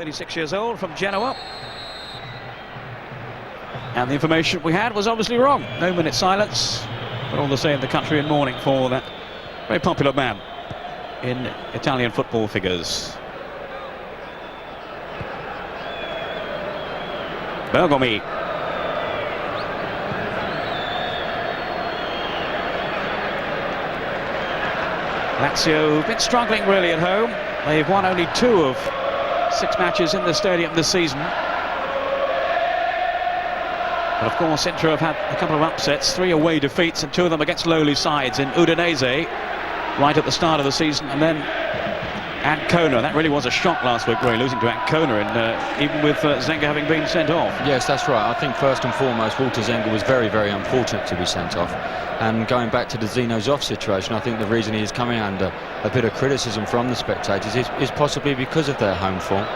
36 years old, from Genoa. And the information we had was obviously wrong. No minute silence, but all the same, the country in mourning for that very popular man in Italian football figures. Bergomi. Lazio have been struggling really at home. They've won only 2 of 6 matches in the stadium this season. But of course, Inter have had a couple of upsets, 3 away defeats, and 2 of them against lowly sides in Udinese right at the start of the season, and then Ancona. That really was a shock last week, really, losing to Ancona, even with Zenga having been sent off. Yes, that's right. I think first and foremost, Walter Zenga was very, very unfortunate to be sent off. And going back to the Dino Zoff situation, I think the reason he is coming under a bit of criticism from the spectators is possibly because of their home form.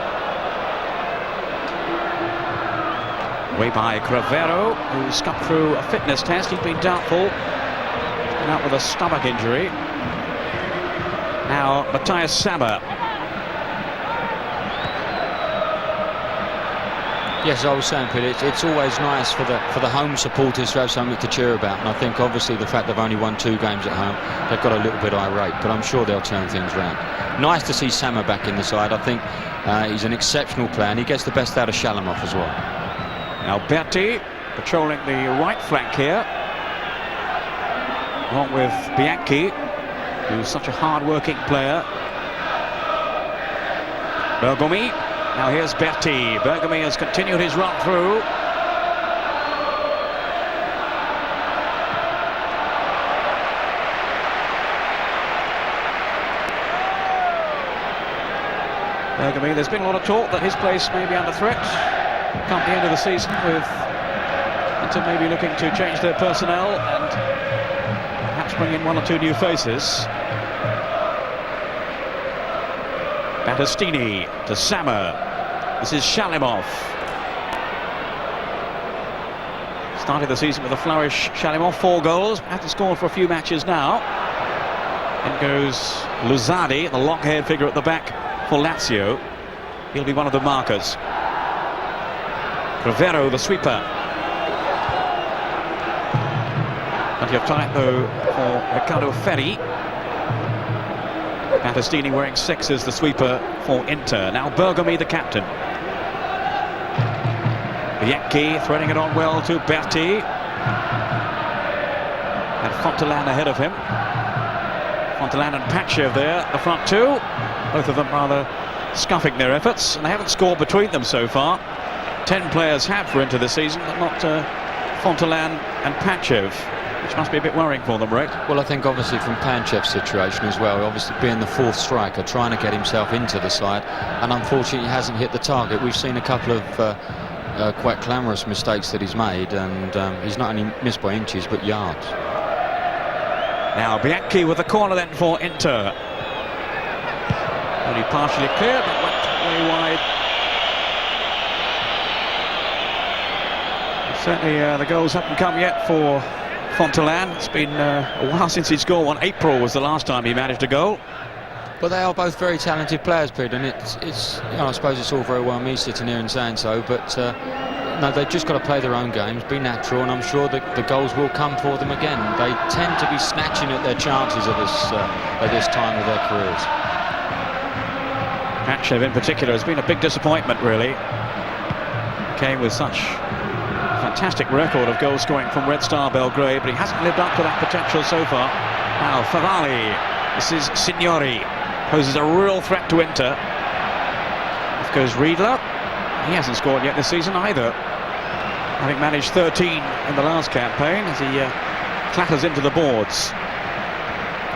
Way by Cravero, who scuffed through a fitness test. He'd been doubtful. He's been out with a stomach injury. Now Matthias Sammer. Yes, I was saying, Peter, it's always nice for the home supporters to have something to cheer about, and I think obviously the fact they've only won 2 games at home, they've got a little bit irate, but I'm sure they'll turn things around. Nice to see Sammer back in the side. I think he's an exceptional player, and he gets the best out of Shalimov as well. Now Berti patrolling the right flank here, along with Bianchi, who's such a hard-working player. Bergomi. Now here's Berti. Bergomi has continued his run through. Bergomi, there's been a lot of talk that his place may be under threat come the end of the season, with Inter maybe looking to change their personnel and perhaps bring in 1 or 2 new faces. Battistini to Sammer. This is Shalimov. Started the season with a flourish. Shalimov, 4 goals. Hasn't scored for a few matches now. In goes Luzardi, the long-haired figure at the back for Lazio. He'll be one of the markers. Cravero, the sweeper. Plenty of time though for Riccardo Ferri. Battistini wearing 6 as the sweeper for Inter. Now Bergomi, the captain. Bianchi threading it on well to Berti. And Fontolan ahead of him. Fontolan and Pančev there, the front 2. Both of them rather scuffing their efforts, and they haven't scored between them so far. 10 players have for Inter this season, but not Fontolan and Pančev, which must be a bit worrying for them, right? Well, I think obviously from Pančev's situation as well, obviously being the 4th striker, trying to get himself into the side, and unfortunately he hasn't hit the target. We've seen a couple of quite clamorous mistakes that he's made, and he's not only missed by inches but yards. Now Bianchi with the corner then for Inter. Only partially clear, but went way wide. Certainly the goals haven't come yet for Fontolan. It's been a while since he scored one. April was the last time he managed a goal. But they are both very talented players, Peter, and it's you know, I suppose it's all very well me sitting here and saying so, but no, they've just got to play their own games, be natural, and I'm sure that the goals will come for them again. They tend to be snatching at their chances at this time of their careers. Pančev in particular has been a big disappointment, really. Came with such fantastic record of goal scoring from Red Star Belgrade, but he hasn't lived up to that potential so far. Now Favalli, this is Signori, poses a real threat to Inter. Off goes Riedle. He hasn't scored yet this season either, having managed 13 in the last campaign, as he clatters into the boards.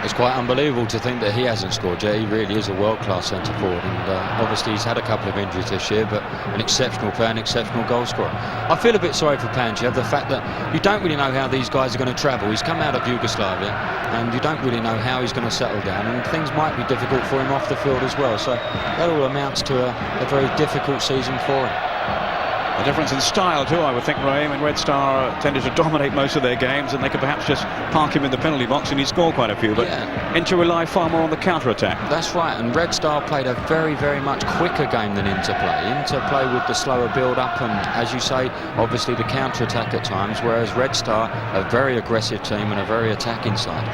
It's quite unbelievable to think that he hasn't scored yet. He really is a world-class centre-forward, and obviously he's had a couple of injuries this year, but an exceptional player, an exceptional goal scorer. I feel a bit sorry for Pančev, the fact that you don't really know how these guys are going to travel. He's come out of Yugoslavia, and you don't really know how he's going to settle down, and things might be difficult for him off the field as well. So that all amounts to a very difficult season for him. A difference in style too, I would think, Ray. I mean, Red Star tended to dominate most of their games, and they could perhaps just park him in the penalty box and he'd score quite a few, but Inter rely far more on the counter-attack. That's right, and Red Star played a very, very much quicker game than Inter play. Inter play with the slower build-up and, as you say, obviously the counter-attack at times, whereas Red Star, a very aggressive team and a very attacking side.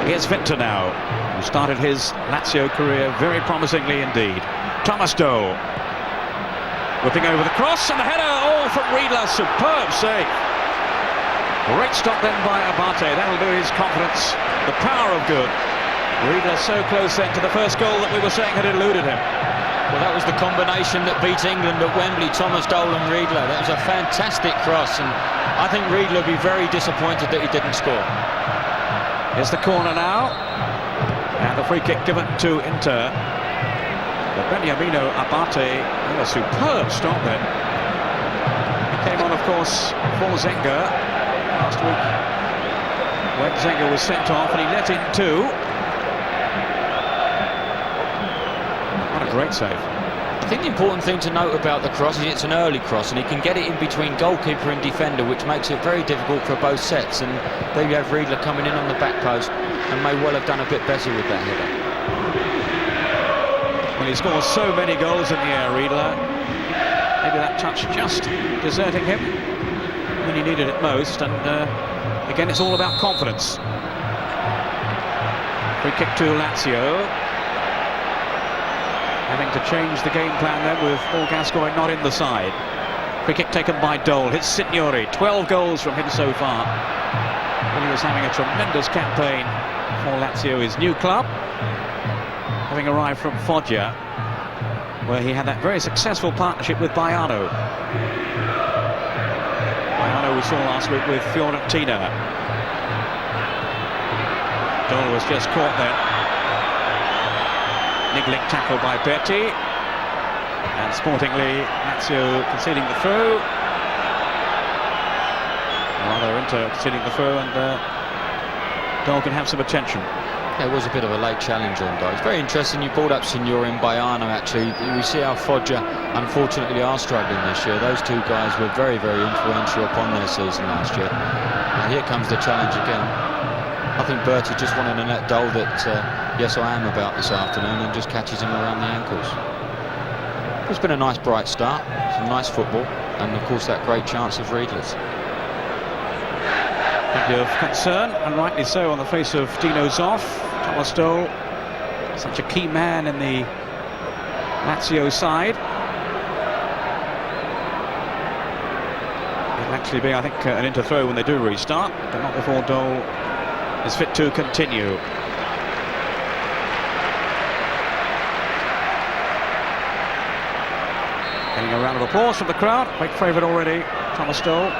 Here's Winter now, who started his Lazio career very promisingly indeed. Thomas Doe. Whipping over the cross and the header, all from Riedle, superb save. Great stop then by Abate, that'll do his confidence, the power of good. Riedle so close then to the first goal that we were saying had eluded him. Well, that was the combination that beat England at Wembley, Thomas Doe and Riedle. That was a fantastic cross, and I think Riedle will be very disappointed that he didn't score. Here's the corner now, and the free kick given to Inter. But Beniamino Abate, a superb stop then. He came on, of course, for Zenga last week when Zenga was sent off, and he let in two. What a great save. I think the important thing to note about the cross is it's an early cross, and he can get it in between goalkeeper and defender, which makes it very difficult for both sets. And there you have Riedle coming in on the back post, and may well have done a bit better with that header. Well, he scores so many goals in the air, Riedle. Maybe that touch just deserting him when he needed it most. And again, it's all about confidence. Free kick to Lazio. Having to change the game plan then with Paul Gascoigne not in the side. Free kick taken by Dole. Hits Signori. 12 goals from him so far. Well, he was having a tremendous campaign for Lazio, his new club. Having arrived from Foggia, where he had that very successful partnership with Baiano. Baiano we saw last week with Fiorentina. Dole was just caught there. Niggling tackle by Berti. And sportingly, Lazio conceding the throw. Rather, Inter conceding the throw, and Dole can have some attention. There was a bit of a late challenge on Dole. It's very interesting you brought up Signori and Baiano, actually. We see how Foggia, unfortunately, are struggling this year. Those two guys were very, very influential upon their season last year. And here comes the challenge again. I think Berti just wanted to let Dole that, yes, I am about this afternoon, and just catches him around the ankles. It's been a nice, bright start. Some nice football. And, of course, that great chance of Riedle's. Bit of concern, and rightly so, on the face of Dino Zoff. Thomas Doe, such a key man in the Lazio side. It'll actually be, I think, an Inter throw when they do restart, but not before Dole is fit to continue. Getting a round of applause from the crowd. Great favourite already, Thomas Doe.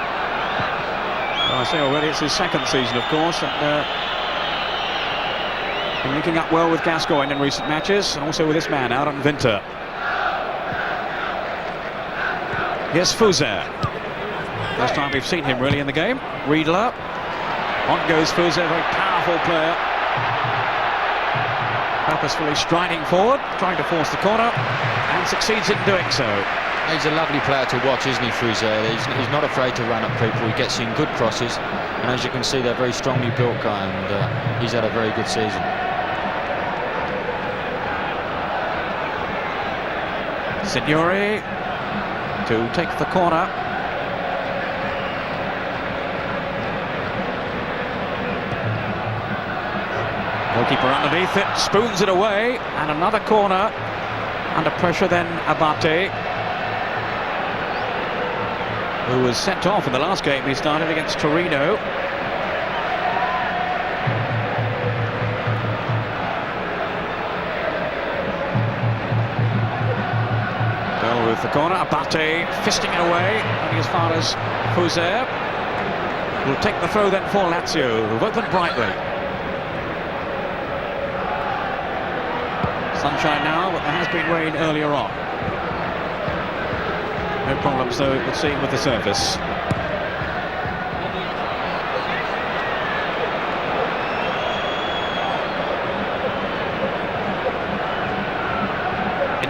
Well, I say already, it's his second season, of course, and been linking up well with Gascoigne in recent matches, and also with this man out on Winter. Here's Fuser. First time we've seen him really in the game. Riedle. On goes Fuser, very powerful player. Purposefully striding forward, trying to force the corner, and succeeds in doing so. He's a lovely player to watch, isn't he, Fuser? He's not afraid to run at people. He gets in good crosses, and as you can see, they're very strongly built guy, and he's had a very good season. Signori to take the corner. Goalkeeper underneath it, spoons it away, and another corner. Under pressure then Abate, who was sent off in the last game he started against Torino. Well, with the corner, Abate fisting it away, only as far as Fuser. Will take the throw then for Lazio, who've opened brightly. Sunshine now, but there has been rain earlier on. No problems, though, it would seem, with the surface.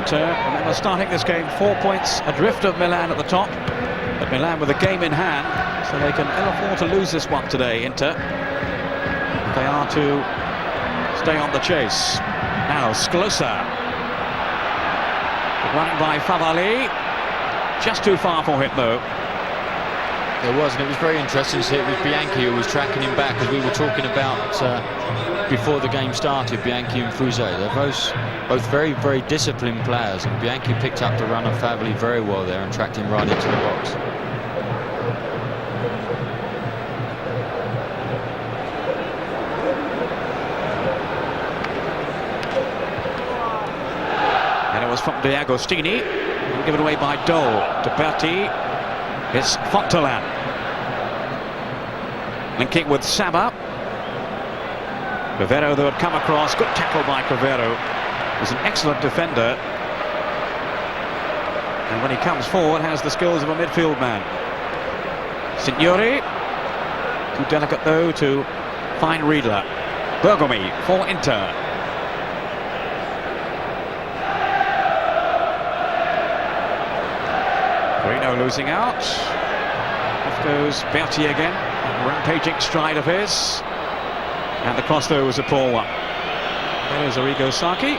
Inter, remember, starting this game 4 points adrift of Milan at the top, but Milan with a game in hand, so they can ill afford to lose this one today, Inter. They are to stay on the chase. Now Sclosa, running by Favalli, just too far for him though. There was, and it was very interesting to see it was Bianchi who was tracking him back, as we were talking about before the game started. Bianchi and Fuse, they're both very, very disciplined players, and Bianchi picked up the run of Favalli very well there and tracked him right into the box. And it was from Agostini, given away by Dole to Berti. It's Fontolan linking with Saba. Cravero, though, had come across. Good tackle by Cravero. He's an excellent defender, and when he comes forward has the skills of a midfield man. Signori, too delicate though to find Riedle. Bergomi for Inter. Corino losing out. Off goes Berti again. That rampaging stride of his. And the cross though was a poor one. There is Arrigo Sacchi.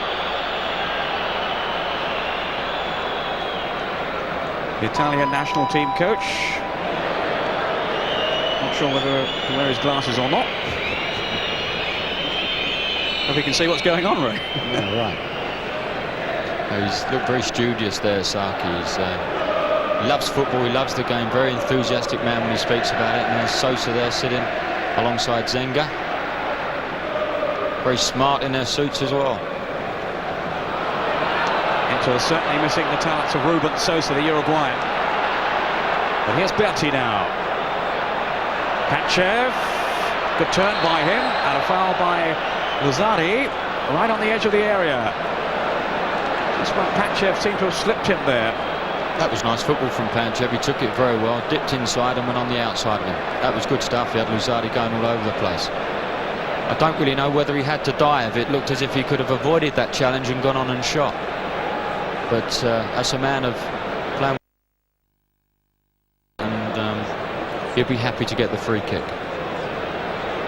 The Italian national team coach. Not sure whether to wear his glasses or not. Hope you can see what's going on, Ray. Yeah, right. He's looked very studious there, Sacchi. He loves football, he loves the game, very enthusiastic man when he speaks about it. And there's Sosa there sitting alongside Zenga. Very smart in their suits as well. Inter certainly missing the talents of Ruben Sosa, the Uruguayan. But here's Berti now. Pančev, good turn by him, and a foul by Luzardi, right on the edge of the area. Just when Pančev seemed to have slipped him there. That was nice football from Pančev. He took it very well, dipped inside and went on the outside of him. That was good stuff. He had Luzardi going all over the place. I don't really know whether he had to dive. It looked as if he could have avoided that challenge and gone on and shot. But as a man of playing, and he'll be happy to get the free kick.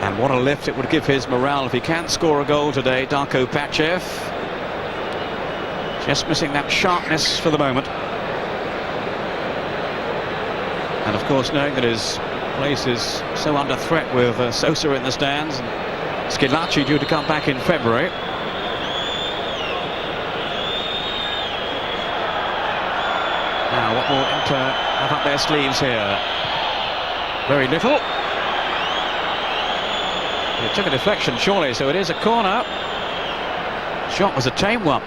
And what a lift it would give his morale if he can score a goal today, Darko Pančev. Just missing that sharpness for the moment. And of course, knowing that his place is so under threat with Sosa in the stands and Schillaci due to come back in February. Now, what will Inter have up their sleeves here? Very little. It took a deflection, surely, so it is a corner. Shot was a tame one.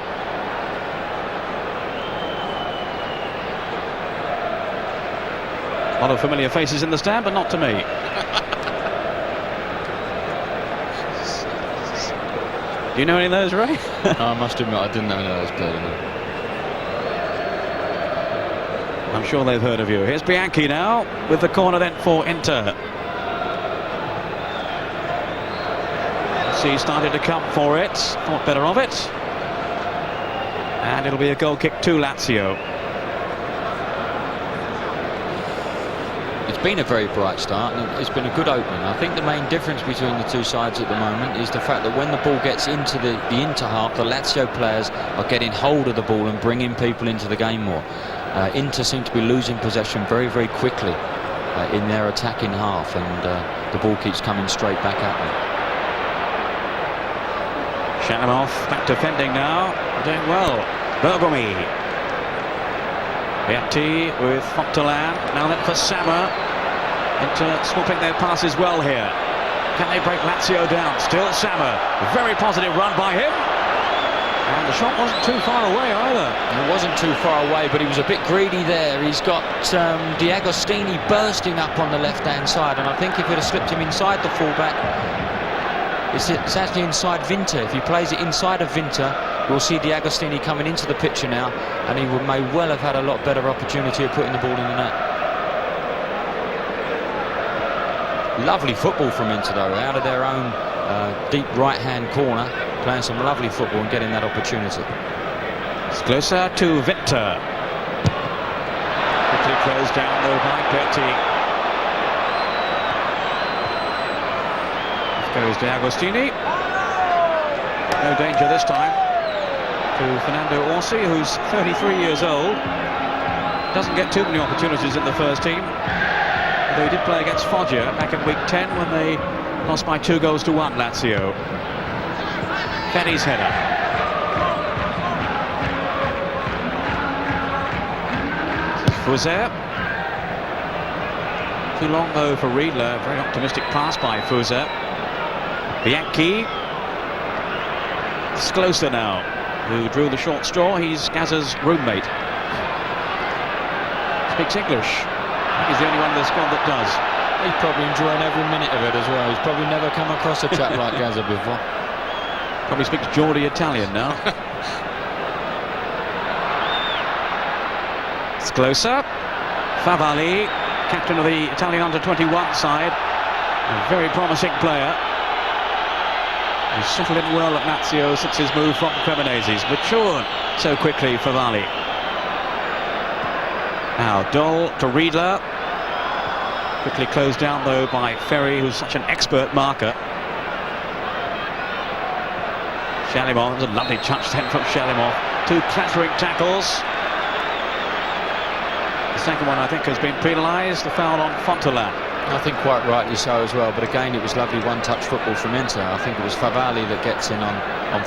A lot of familiar faces in the stand, but not to me. Do you know any of those, Ray? No, I must admit I didn't know any of those players. I'm sure they've heard of you. Here's Bianchi now with the corner then for Inter. He started to come for it, thought better of it, and it'll be a goal kick to Lazio. It's been a very bright start and it's been a good opening. I think the main difference between the two sides at the moment is the fact that when the ball gets into the Inter half, the Lazio players are getting hold of the ball and bringing people into the game more. Inter seem to be losing possession very, very quickly in their attacking half, and the ball keeps coming straight back at them. Shalimov back defending now, doing well. Bergomi. Berti with Fontolan, now then for Saba. Inter swapping their passes well here. Can they break Lazio down? Still Saba. A very positive run by him. And the shot wasn't too far away either. It wasn't too far away, but he was a bit greedy there. He's got Agostini bursting up on the left-hand side, and I think if it had slipped him inside the fullback, it's actually inside Vinter. If he plays it inside of Vinter, we'll see Agostini coming into the picture now, and he may well have had a lot better opportunity of putting the ball in the net. Lovely football from Inter though, out of their own deep right-hand corner, playing some lovely football and getting that opportunity. Sclosa to Winter. Quickly closed down though by Berti. Goes to Agostini. No danger this time to Fernando Orsi, who's 33 years old. Doesn't get too many opportunities in the first team, although he did play against Foggia back in week 10 when they lost by 2-1, Lazio. Ferri's header. Fuser. Too long though for Riedle. Very optimistic pass by Fuser. Bianchi. Sclosa now, who drew the short straw. He's Gazza's roommate. Speaks English. I think he's the only one in the squad that does. He's probably enjoying every minute of it as well. He's probably never come across a chap like Gazza before. Probably speaks Geordie Italian now. Sclosa. Favalli, captain of the Italian under-21 side. A very promising player. He's settled in well at Lazio since his move from Cremonese's. Matured so quickly, Favalli. Now Dole to Riedle. Quickly closed down though by Ferri, who's such an expert marker. Shalimov, there's a lovely touch then from Shalimov. 2 clattering tackles. The second one I think has been penalised, the foul on Fontolan. I think quite rightly so as well, but again it was lovely one-touch football from Inter. I think it was Favalli that gets in on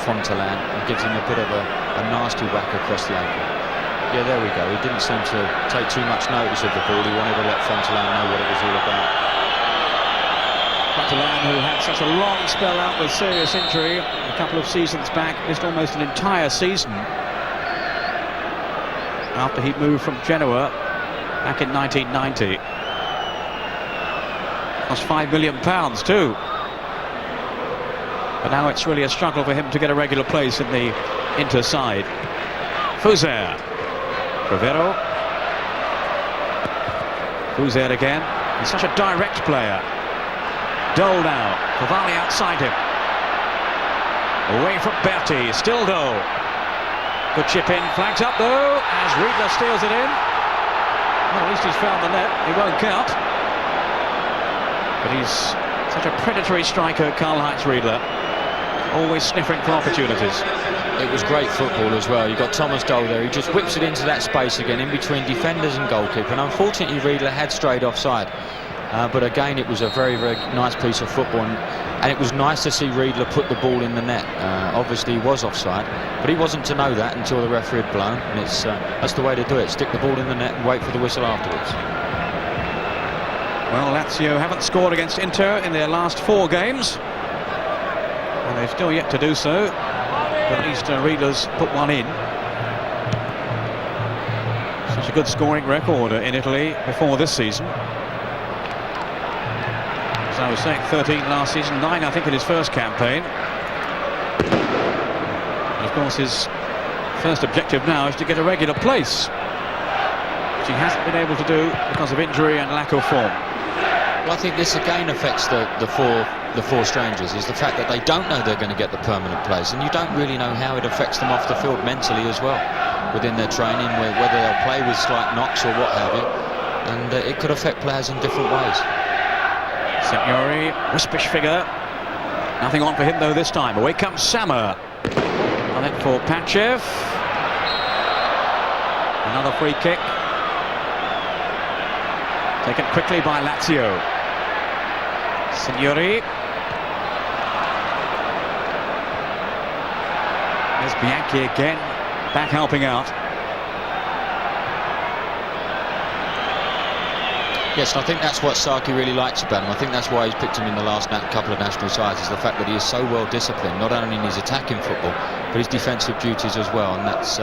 Fontolan and gives him a bit of a nasty whack across the ankle. Yeah, there we go. He didn't seem to take too much notice of the ball. He wanted to let Fontolan know what it was all about. Fontolan, who had such a long spell out with serious injury a couple of seasons back, missed almost an entire season after he moved from Genoa back in 1990. Cost £5 million too. But now it's really a struggle for him to get a regular place in the Inter side. Fuser. Cravero. Fuser again. He's such a direct player. Dole now. Favalli outside him. Away from Berti. Still Dole. Good chip in. Flags up though as Riedle steals it in. Well, at least he's found the net. He won't count. But he's such a predatory striker, Karl-Heinz Riedle. Always sniffing for opportunities. It was great football as well. You got Thomas Dole there. He just whips it into that space again in between defenders and goalkeeper. And unfortunately, Riedle had strayed offside. But again, it was a very, very nice piece of football. And it was nice to see Riedle put the ball in the net. Obviously, he was offside, but he wasn't to know that until the referee had blown. And that's the way to do it. Stick the ball in the net and wait for the whistle afterwards. Well, Lazio haven't scored against Inter in their last 4 games. And they've still yet to do so. But at least Riedle's put one in. Such a good scoring record in Italy before this season. As I was saying, 13 last season, 9 I think in his first campaign. And of course his first objective now is to get a regular place, which he hasn't been able to do because of injury and lack of form. Well, I think this again affects the four strangers, is the fact that they don't know they're going to get the permanent place, and you don't really know how it affects them off the field mentally as well within their training, whether they'll play with slight knocks or what have you, and it could affect players in different ways. Signori, wispish figure. Nothing on for him though this time. Away comes Sammer. On it for Pančev. Another free kick. Taken quickly by Lazio. Signori. There's Bianchi again, back helping out. Yes, and I think that's what Saki really likes about him. I think that's why he's picked him in the last couple of national sides, is the fact that he is so well disciplined, not only in his attacking football, but his defensive duties as well. And that's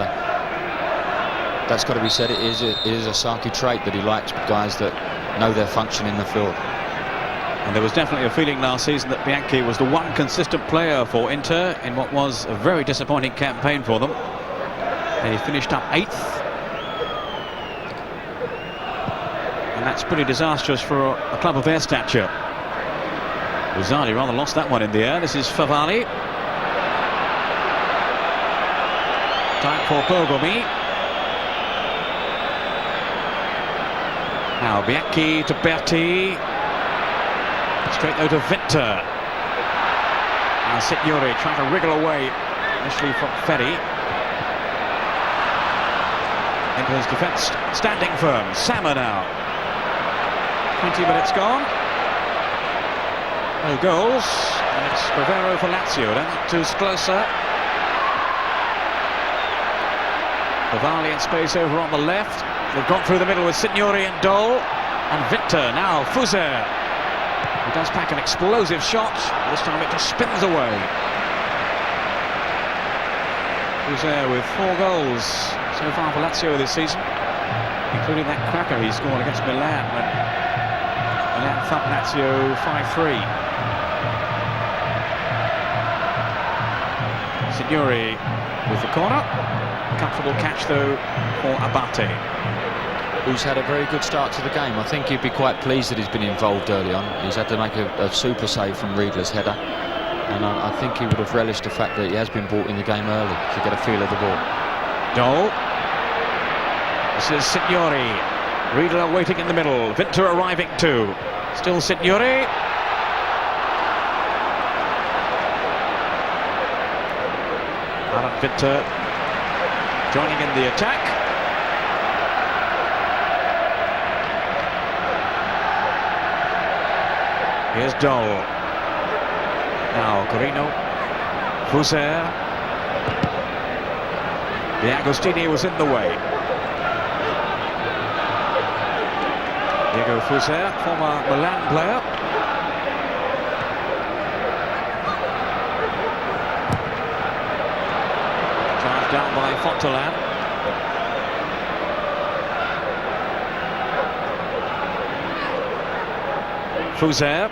got to be said. It is a Saki trait that he likes guys that know their function in the field. And there was definitely a feeling last season that Bianchi was the one consistent player for Inter in what was a very disappointing campaign for them. They finished up 8th. And that's pretty disastrous for a club of their stature. Luzardi rather lost that one in the air. This is Favalli. Time for Bergomi. Now Bianchi to Berti. Straight though to Winter. Now Signori trying to wriggle away initially from Ferri. Into his defence, standing firm. Sama now. 20 minutes gone. No goals. And it's Cravero for Lazio. Then to Sclosa. Favalli in space over on the left. They've gone through the middle with Signori and Dole. And Winter now. Fuser. He does pack an explosive shot. This time it just spins away. Fuser with 4 goals so far for Lazio this season, including that cracker he scored against Milan when Milan thumped Lazio 5-3. Signori with the corner. Comfortable catch though for Abate, who's had a very good start to the game. I think he'd be quite pleased that he's been involved early on. He's had to make a super save from Riedle's header, and I think he would have relished the fact that he has been brought in the game early to get a feel of the ball. Dole. This is Signori. Riedle waiting in the middle. Winter arriving too. Still Signori. Aaron Winter joining in the attack. Here's Dole. Now Corino. Fuser. The Agostini was in the way. Diego Fuser, former Milan player. Charged down by Fontolan. Fuser.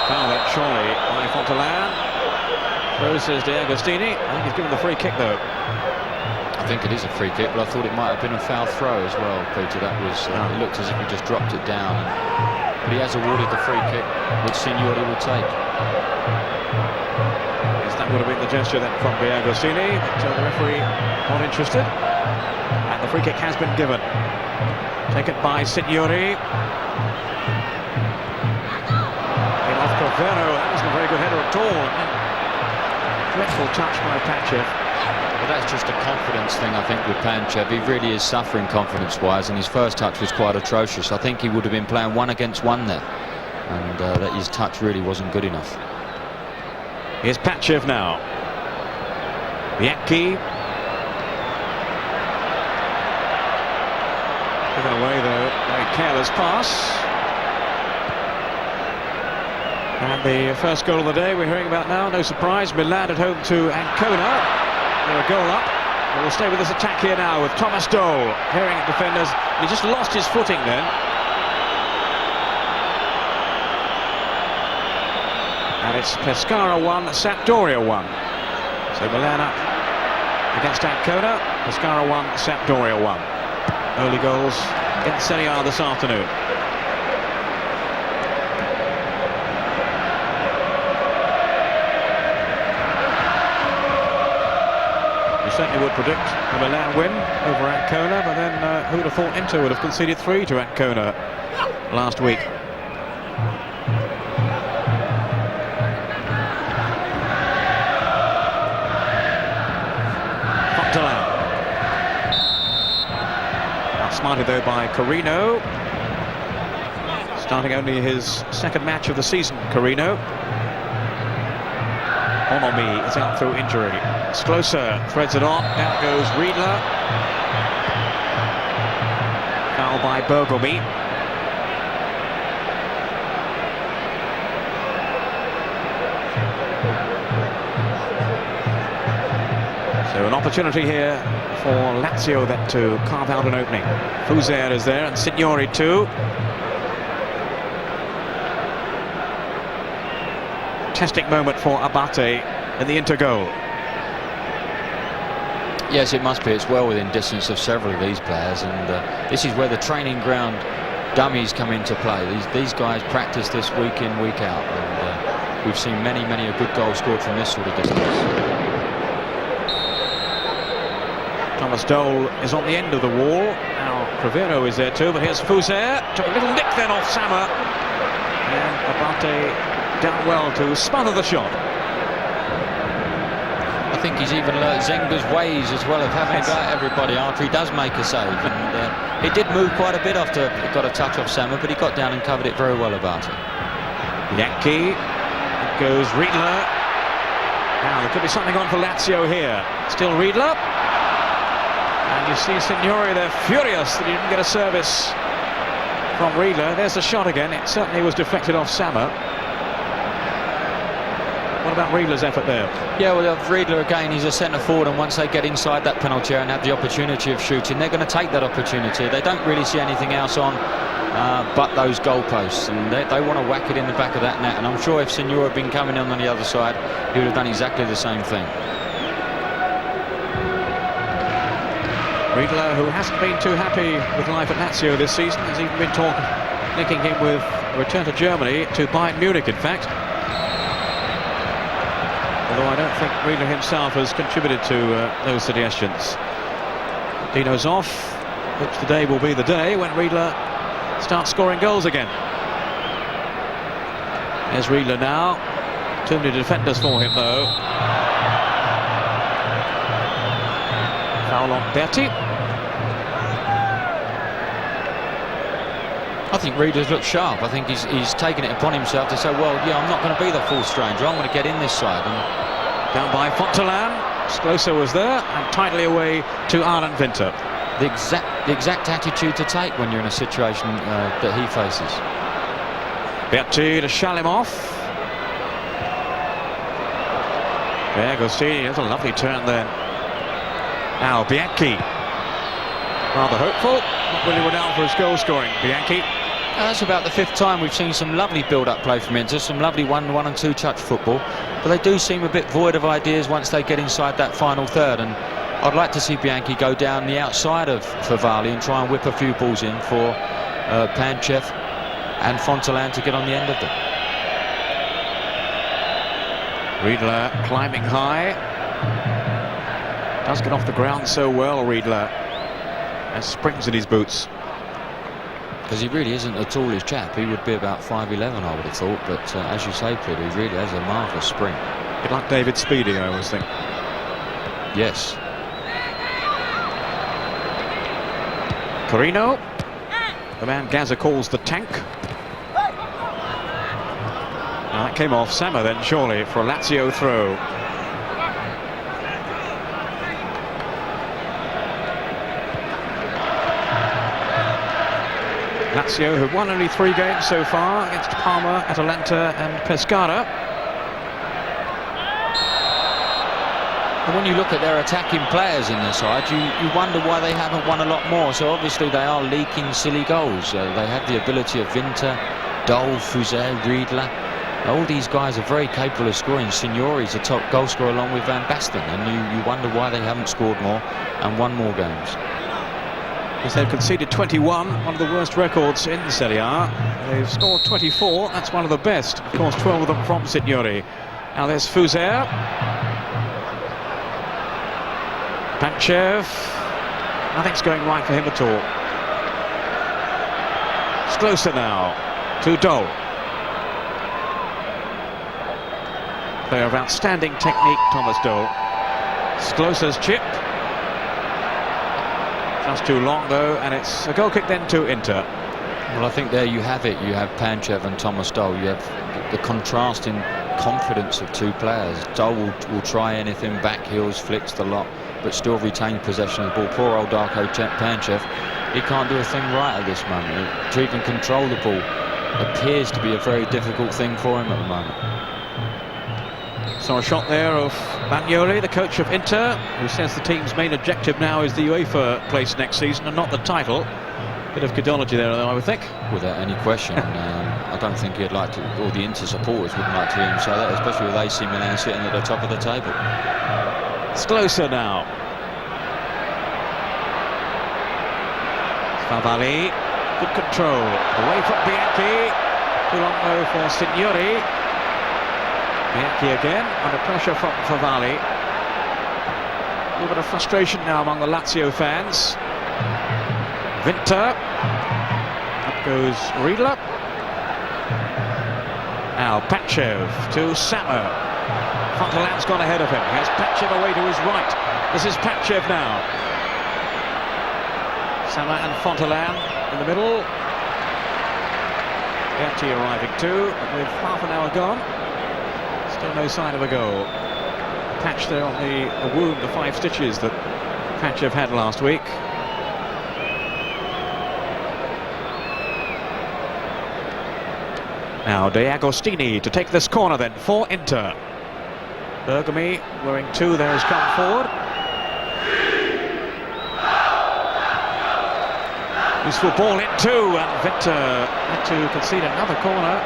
Found it surely by Fontolan. Throws says De Agostini. I think he's given the free kick though. I think it is a free kick, but I thought it might have been a foul throw as well, Peter. That was it looked as if he just dropped it down, but he has awarded the free kick, which Signori will take. Yes, that would have been the gesture then from De Agostini, but the referee not interested, and the free kick has been given. Taken by Signori. Came off Cravero. That wasn't a very good header at all. Dreadful touch by Pančev. Well, that's just a confidence thing, I think, with Pančev. He really is suffering confidence-wise, and his first touch was quite atrocious. I think he would have been playing 1 against 1 there, and that his touch really wasn't good enough. Here's Pančev now. Bianchi. Given away, though, very careless pass. And the first goal of the day we're hearing about now, no surprise, Milan at home to Ancona. They're a goal up. But we'll stay with this attack here now with Thomas Dole, hearing at defenders. He just lost his footing then. And it's Pescara 1, Sampdoria 1. So Milan up against Ancona. Pescara 1, Sampdoria 1. Early goals in Serie A this afternoon. Certainly would predict a Milan win over Ancona, but then who would have thought Inter would have conceded 3 to Ancona last week. Fontolan. Outsmarted though by Corino. Starting only his 2nd match of the season, Corino. Onomi is out through injury. Sclosa threads it on. Down goes Riedle. Foul by Bergomi. So an opportunity here for Lazio then to carve out an opening. Fuser is there and Signori too. Fantastic moment for Abate in the Inter goal. Yes, it must be. It's well within distance of several of these players, and this is where the training ground dummies come into play. These guys practice this week in, week out, and we've seen many a good goal scored from this sort of distance. Thomas Dole is on the end of the wall. Now Cravero is there too, but here's Fuser. Took a little nick then off Sammer. And Abate done well to smother the shot. I think he's even learnt Zenga's ways as well of having got everybody after he does make a save. And he did move quite a bit after he got a touch off Sammer, but he got down and covered it very well, Abate. Bianchi. It goes Riedle. Now there could be something on for Lazio here. Still Riedle. And you see Signori, they're furious that he didn't get a service from Riedle. There's the shot again. It certainly was deflected off Sammer. What about Riedle's effort there? Yeah, well, Riedle again, he's a centre forward, and once they get inside that penalty area and have the opportunity of shooting, they're going to take that opportunity. They don't really see anything else on but those goalposts, and they want to whack it in the back of that net. And I'm sure if Signori had been coming in on the other side, he would have done exactly the same thing. Riedle, who hasn't been too happy with life at Lazio this season, has even been linking him with a return to Germany, to Bayern Munich in fact. Although I don't think Riedle himself has contributed to those suggestions. Dino Zoff hopes today will be the day when Riedle starts scoring goals again. There's Riedle now. Too many defenders for him though. Foul on Berti. I think Riedle's looked sharp. I think he's taken it upon himself to say, well, yeah, I'm not going to be the full stranger. I'm going to get in this side. And down by Fontolan. Sclosa was there and tightly away to Allenatore. The exact attitude to take when you're in a situation that he faces. Berti to Shalimov. Agostini, that's a lovely turn there. Now Bianchi, rather hopeful, not really renowned for his goal scoring. Bianchi. That's about the 5th time we've seen some lovely build-up play from Inter, some lovely one and two touch football, but they do seem a bit void of ideas once they get inside that final third. And I'd like to see Bianchi go down the outside of Favalli and try and whip a few balls in for Pančev and Fontolan to get on the end of them. Riedle climbing high. Does get off the ground so well, Riedle. And springs in his boots. Because he really isn't the tallest chap. He would be about 5'11", I would have thought. But as you say, Peter, he really has a marvellous spring. A bit like David Speedy, I always think. Yes. Corino, the man Gazza calls the tank. Now that came off Sammer then, surely, for a Lazio throw. Lazio, who've won only 3 games so far against Parma, Atalanta and Pescara. And when you look at their attacking players in their side, you wonder why they haven't won a lot more. So obviously they are leaking silly goals. They have the ability of Inter, Dole, Fuser, Riedle. All these guys are very capable of scoring. Signori's a top goal scorer along with Van Basten, and you wonder why they haven't scored more and won more games. Because they've conceded 21, one of the worst records in the Serie A. They've scored 24, that's one of the best. Of course, 12 of them from Signori. Now there's Fuser. Pančev. Nothing's going right for him at all. Sclosa now to Dole. Player of outstanding technique, Thomas Dole. Sclosa's chip. Just too long though, and it's a goal kick then to Inter. Well, I think there you have it. You have Pančev and Thomas Dole. You have the contrasting confidence of 2 players. Dole will try anything, back heels, flicks the lot, but still retain possession of the ball. Poor old Darko Pančev, he can't do a thing right at this moment. To even control the ball appears to be a very difficult thing for him at the moment. So a shot there of Magnoli, the coach of Inter, who says the team's main objective now is the UEFA place next season and not the title. Bit of credulity there, though, I would think. Without any question. I don't think he'd like to, or the Inter supporters wouldn't like to hear him say that, especially with AC Milan sitting at the top of the table. Sclosa now. Favalli, good control. Away from Bianchi. Too long though for Signori. Bianchi again, under pressure from Favalli. little bit of frustration now among the Lazio fans. Winter. Up goes Riedle. Now Pančev to Sammer. Fontolan's gone ahead of him. He has Pančev away to his right. This is Pančev now. Sammer and Fontolan in the middle. Berti arriving too, with half an hour gone. Still no sign of a goal. Patch there on the wound, the 5 stitches that Pančev had last week. Now Agostini to take this corner then for Inter. Bergomi wearing 2 there has come forward. Useful ball in 2, and Winter had to concede another corner.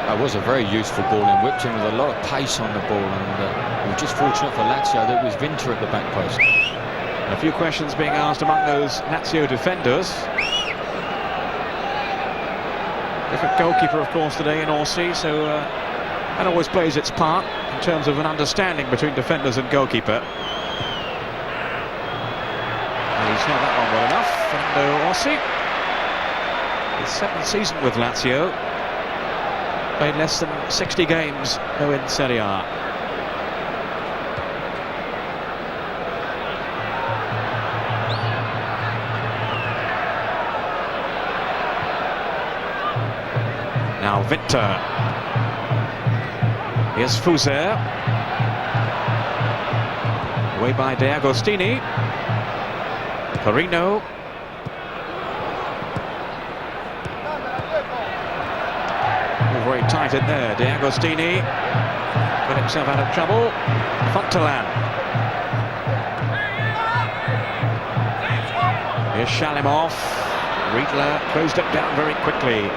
That was a very useful ball in, whipped in with a lot of pace on the ball, and we were just fortunate for Lazio that it was Winter at the back post. A few questions being asked among those Lazio defenders. Different goalkeeper, of course, today in Orsi, so that always plays its part in terms of an understanding between defenders and goalkeeper. He's held that one well enough. Fernando Orsi, his 7th season with Lazio, played less than 60 games though in Serie A. Now Winter. Here's Fuser. Away by Agostini. Corino. Very tight in there. Agostini got himself out of trouble. Fontolan. Here's Shalimov. Riedle closed it down very quickly.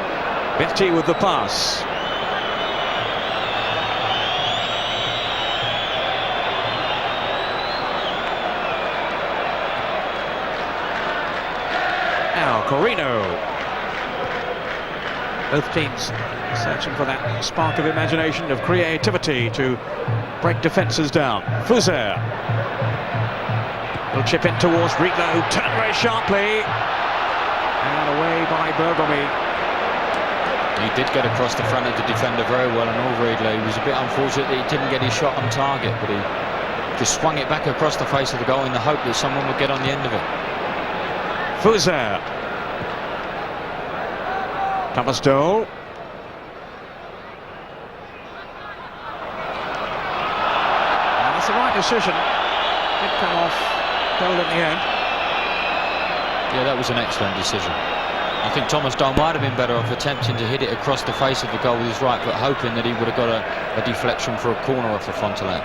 Berti with the pass. Now Corino. Both teams searching for that spark of imagination, of creativity to break defences down. Fuser. Will chip in towards Riedle, who turned very sharply. And away by Bergomi. He did get across the front of the defender very well, and all Riedle. He was a bit unfortunate that he didn't get his shot on target, but he just swung it back across the face of the goal in the hope that someone would get on the end of it. Fuser. Thomas Doe. And that's the right decision. Did come off goal in the end. Yeah, that was an excellent decision. I think Thomas Doe might have been better off attempting to hit it across the face of the goal with his right foot, hoping that he would have got a deflection for a corner off of Fontolan.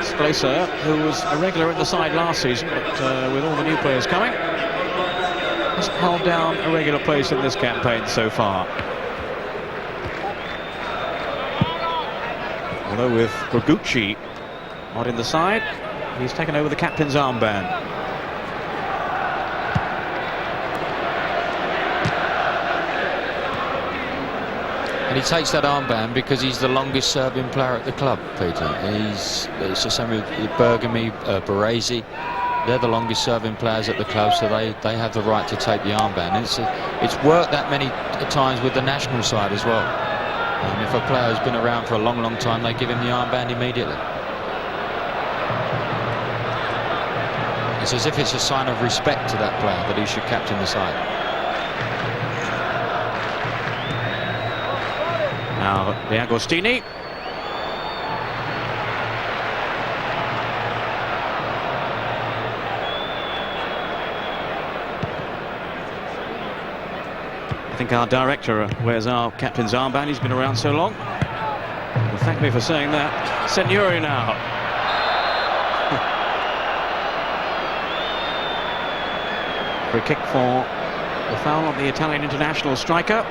Sclosa, who was a regular in the side last season, but with all the new players coming, hasn't held down a regular place in this campaign so far. Although with Bergodi not in the side, he's taken over the captain's armband. And he takes that armband because he's the longest serving player at the club, Peter. It's the same with Bergomi, Baresi. They're the longest serving players at the club, so they have the right to take the armband. It's worked that many times with the national side as well. If a player has been around for a long, long time, they give him the armband immediately. It's as if it's a sign of respect to that player that he should captain the side. Now Agostini. I think our director wears our captain's armband. He's been around so long. Well, thank me for saying that. Signori now. Free kick for the foul on the Italian international striker.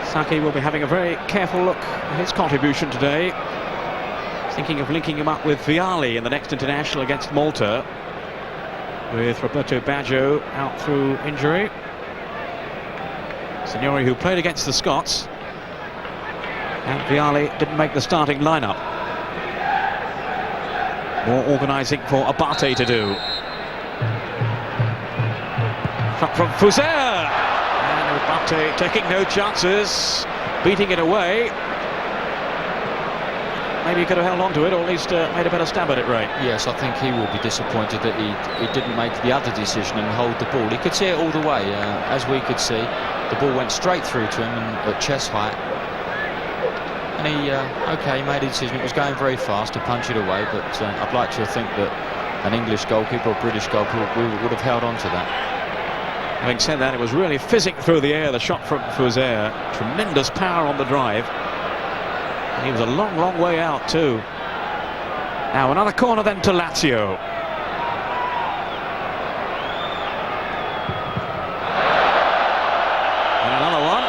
Saki will be having a very careful look at his contribution today. Thinking of linking him up with Vialli in the next international against Malta, with Roberto Baggio out through injury. Signori, who played against the Scots, And Favalli didn't make the starting lineup. More organising for Abate to do. Shot from Fuser. And Abate taking no chances, beating it away. Maybe he could have held on to it, or at least made a better stab at it, Ray. Yes, I think he will be disappointed that he didn't make the other decision and hold the ball. He could see it all the way, as we could see. The ball went straight through to him at chest height. And he made a decision. It was going very fast to punch it away, but I'd like to think that an English goalkeeper or British goalkeeper would have held on to that. Having said that, it was really fizzing through the air, the shot from Fuser. Tremendous power on the drive. He was a long, long way out too. Now another corner then to Lazio. And another one.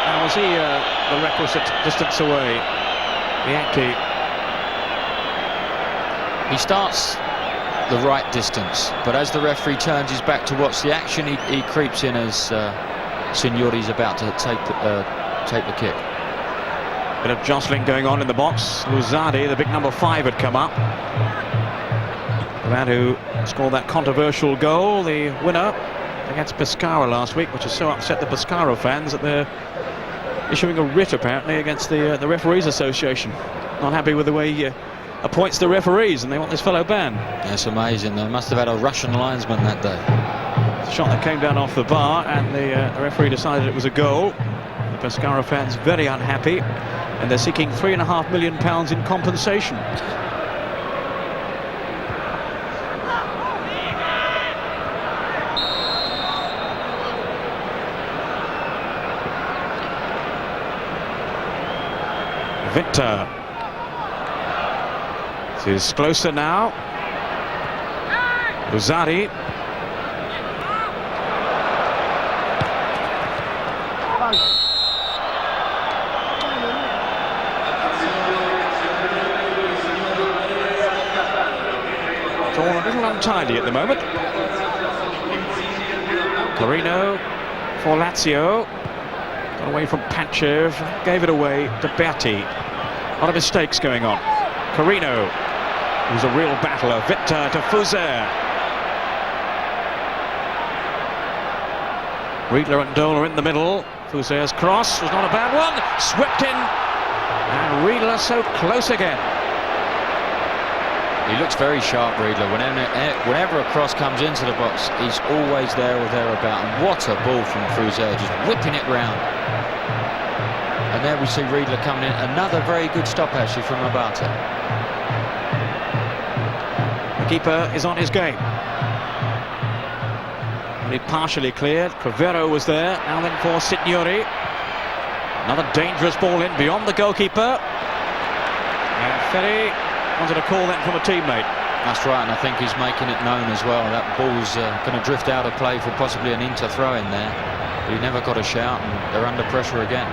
Now was he the requisite distance away? Bianchi. He starts the right distance, but as the referee turns his back to watch the action, he creeps in as Signori's about to take the kick. Bit of jostling going on in the box. Luzardi, the big number 5, had come up. The man who scored that controversial goal, the winner against Pescara last week, which has so upset the Pescara fans that they're issuing a writ apparently against the Referees Association. Not happy with the way he appoints the referees, and they want this fellow banned. That's amazing. They must have had a Russian linesman that day. It's a shot that came down off the bar, and the referee decided it was a goal. The Pescara fans very unhappy, and they're seeking £3.5 million in compensation. Victor. This is Sclosa now. Luzardi. It's all a little untidy at the moment. Corino for Lazio. Got away from Pančev, gave it away to Berti. A lot of mistakes going on. Corino, who's a real battler. Victor to Fuser. Riedle and Dola in the middle. Fuser's cross was not a bad one. Swept in. And Riedle so close again. He looks very sharp, Riedle. Whenever a cross comes into the box, he's always there or thereabout. And what a ball from Fuser, just whipping it round. And there we see Riedle coming in. Another very good stop actually from Abate. The keeper is on his game. Only partially cleared. Cravero was there. Now then for Signori. Another dangerous ball in beyond the goalkeeper. And Ferri wanted a call then from a teammate. That's right, and I think he's making it known as well. That ball's going to drift out of play for possibly an Inter throw in there. But he never got a shout, and they're under pressure again.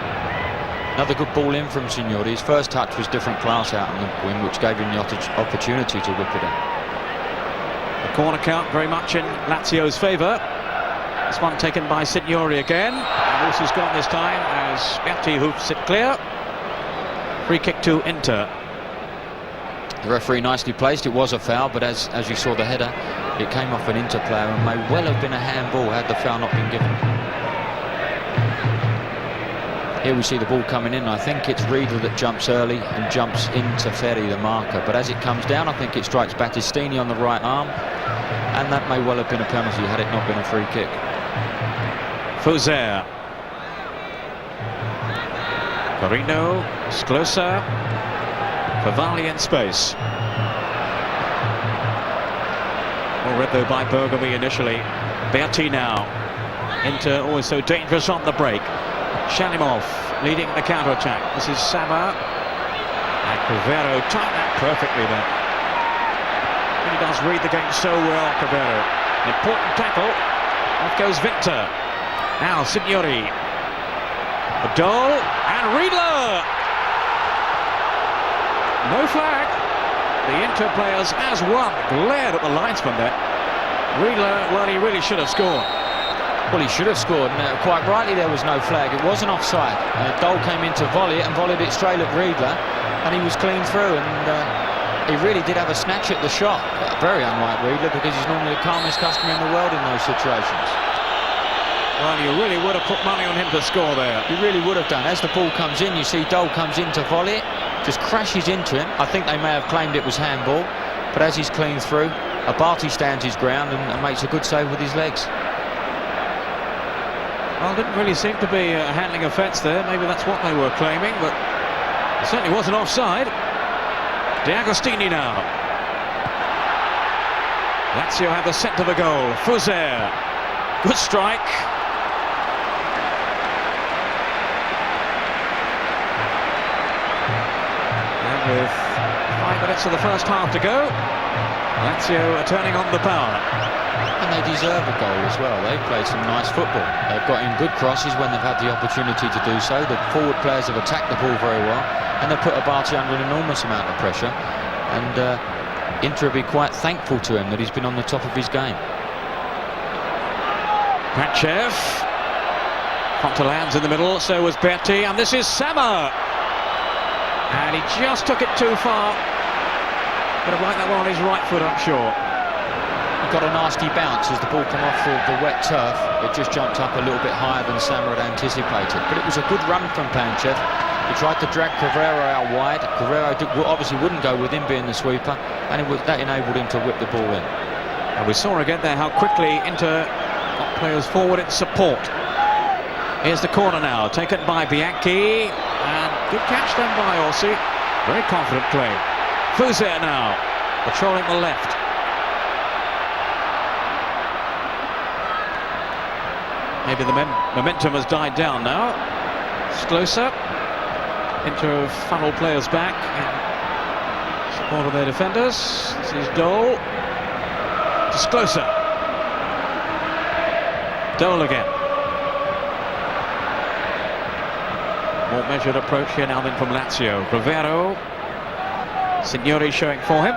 Another good ball in from Signori. His first touch was different class out on the wing, which gave him the opportunity to whip it in. The corner count very much in Lazio's favour. This one taken by Signori again. And Orsi's gone this time as Berti hoofs it clear. Free kick to Inter. The referee nicely placed. It was a foul, but as you saw the header, it came off an Inter player and may well have been a handball had the foul not been given. Here we see the ball coming in. I think it's Riedle that jumps early and jumps into Ferri, the marker. But as it comes down, I think it strikes Battistini on the right arm. And that may well have been a penalty had it not been a free kick. Fuser. Corino. Sclosa. Favalli in space. Well read though by Bergomi initially. Berti now. Inter always so dangerous on the break. Shalimov leading the counter-attack. This is Sama. And Cravero timed that perfectly then. He does read the game so well, Cravero. Important tackle. Off goes Victor. Now Signori. Adol and Riedle. No flag. The Inter players as one glared at the linesman there. Riedle, well, he really should have scored. Well, he should have scored, and quite rightly there was no flag. It wasn't offside. Dole came in to volley it and volleyed it straight at Riedle, and he was clean through, and he really did have a snatch at the shot. Very unlike Riedle, because he's normally the calmest customer in the world in those situations. Well, you really would have put money on him to score there. You really would have done. As the ball comes in, you see Dole comes in to volley it, just crashes into him. I think they may have claimed it was handball, but as he's clean through, Abate stands his ground and makes a good save with his legs. Well, didn't really seem to be a handling offence there. Maybe that's what they were claiming, but it certainly wasn't offside. Agostini now. Lazio have the centre of the goal. Fuser. Good strike. And with 5 minutes of the first half to go, Lazio are turning on the power. And they deserve a goal as well. They've played some nice football. They've got in good crosses when they've had the opportunity to do so. The forward players have attacked the ball very well, and they've put Abate under an enormous amount of pressure. And Inter will be quite thankful to him that he's been on the top of his game. Pančev. Fontolan's in the middle, so was Berti, and this is Sama. And he just took it too far. But I like that one on his right foot, I'm sure. He got a nasty bounce as the ball came off the wet turf. It just jumped up a little bit higher than Sama had anticipated. But it was a good run from Pančev. He tried to drag Cravero out wide. Cravero obviously wouldn't go with him being the sweeper, and that enabled him to whip the ball in. And we saw again there how quickly Inter got players forward in support. Here's the corner now, taken by Bianchi, and good catch then by Orsi. Very confident play. Fuser now, patrolling the left. Maybe the momentum has died down now. Sclosa. Inter funnel players back in support of their defenders. This is Dole. To Sclosa. Dole again. More measured approach here now than from Lazio. Cravero. Signori showing for him.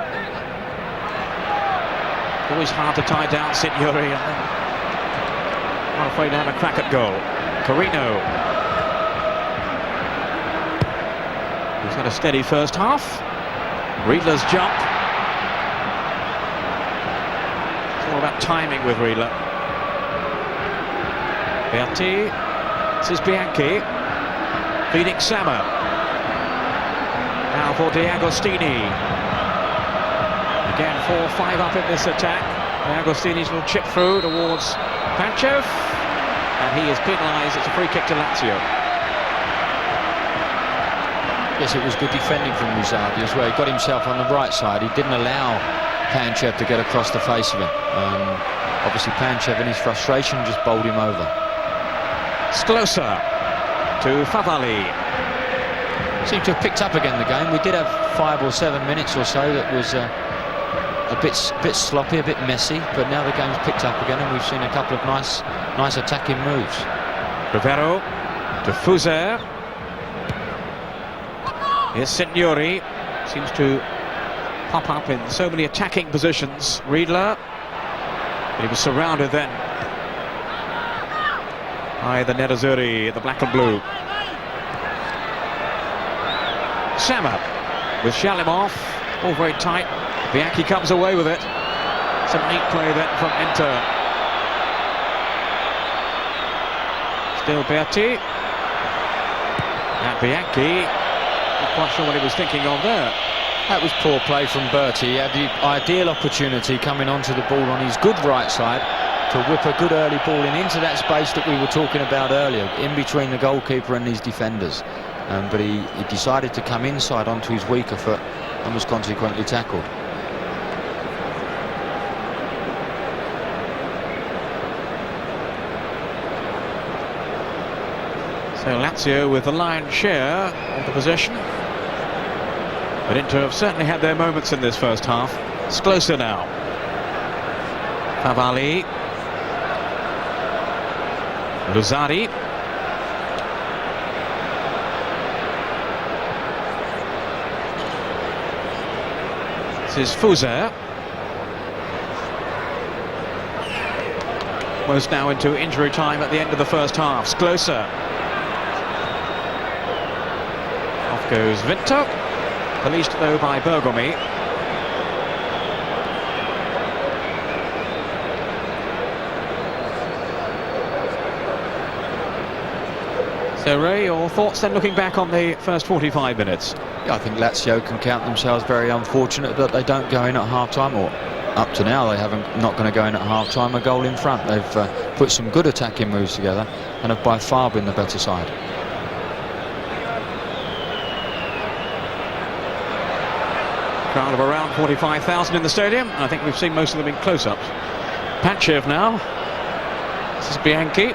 Always hard to tie down Signori, and then not afraid to have a crack at goal. Corino. He's had a steady first half. Riedle's jump. It's all about timing with Riedle. Berti. This is Bianchi. Feeding Sama. Now for Agostini. Again 4-5 up in this attack. Agostini's will chip through towards Pančev. And he is penalised. It's a free kick to Lazio. Yes, it was good defending from Luzardi as well. He got himself on the right side. He didn't allow Pančev to get across the face of him. Obviously Pančev in his frustration just bowled him over. Sclosa to Favalli. Seemed to have picked up again the game. We did have 5 or 7 minutes or so that was a bit sloppy, a bit messy, but now the game's picked up again and we've seen a couple of nice attacking moves. Cravero to Fuser. Here's Signori. Seems to pop up in so many attacking positions. Riedle. But he was surrounded then by the Nerazzurri, the black and blue. Sama with Shalimov. All very tight. Bianchi comes away with it. Some neat play then from Inter. Still Berti. And Bianchi. Not quite sure what he was thinking of there. That was poor play from Berti. He had the ideal opportunity coming onto the ball on his good right side to whip a good early ball into that space that we were talking about earlier, in between the goalkeeper and his defenders. But he decided to come inside onto his weaker foot and was consequently tackled. So Lazio with the lion's share of the possession. But Inter have certainly had their moments in this first half. Sclosa now. Favalli. Luzardi. This is Fuser. almost now into injury time at the end of the first half. Sclosa. Off goes Winter. Policed though by Bergomi. So Ray, your thoughts then looking back on the first 45 minutes? Yeah, I think Lazio can count themselves very unfortunate that they don't go in at half-time, or up to now they haven't not going to go in at half-time a goal in front. They've put some good attacking moves together and have by far been the better side. Crowd of around 45,000 in the stadium. I think we've seen most of them in close-ups. Pančev now. This is Bianchi.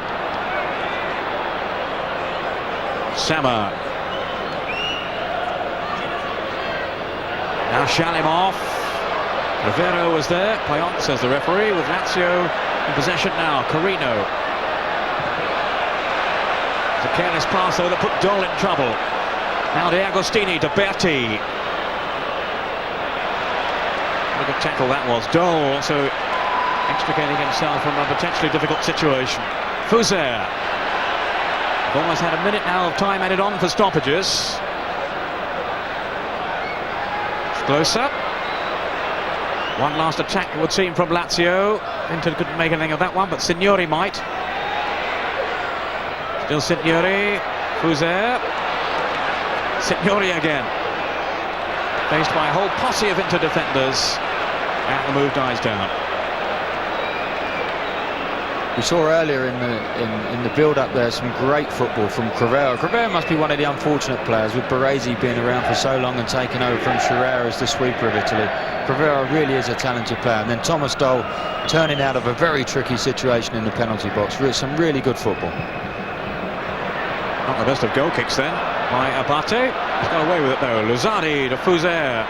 Sama. Now Shalimov. Cravero was there. Payant, says the referee, with Lazio in possession now. Corino. It's a careless pass though that put Dol in trouble. Now to Agostini, to Berti. What a tackle that was. Dol also extricating himself from a potentially difficult situation. Fuser. We've almost had a minute now of time added on for stoppages. Sclosa. One last attack, it would seem, from Lazio. Inter couldn't make anything of that one, but Signori might. Still Signori. Fuser. Signori again. Faced by a whole posse of Inter defenders. And the move dies down. We saw earlier in the build-up there some great football from Cravero. Cravero must be one of the unfortunate players, with Baresi being around for so long and taking over from Cravero as the sweeper of Italy. Cravero really is a talented player. And then Thomas Dol turning out of a very tricky situation in the penalty box. Some really good football. Not the best of goal kicks then by Abate. He's got away with it though. Luzardi to Fuser.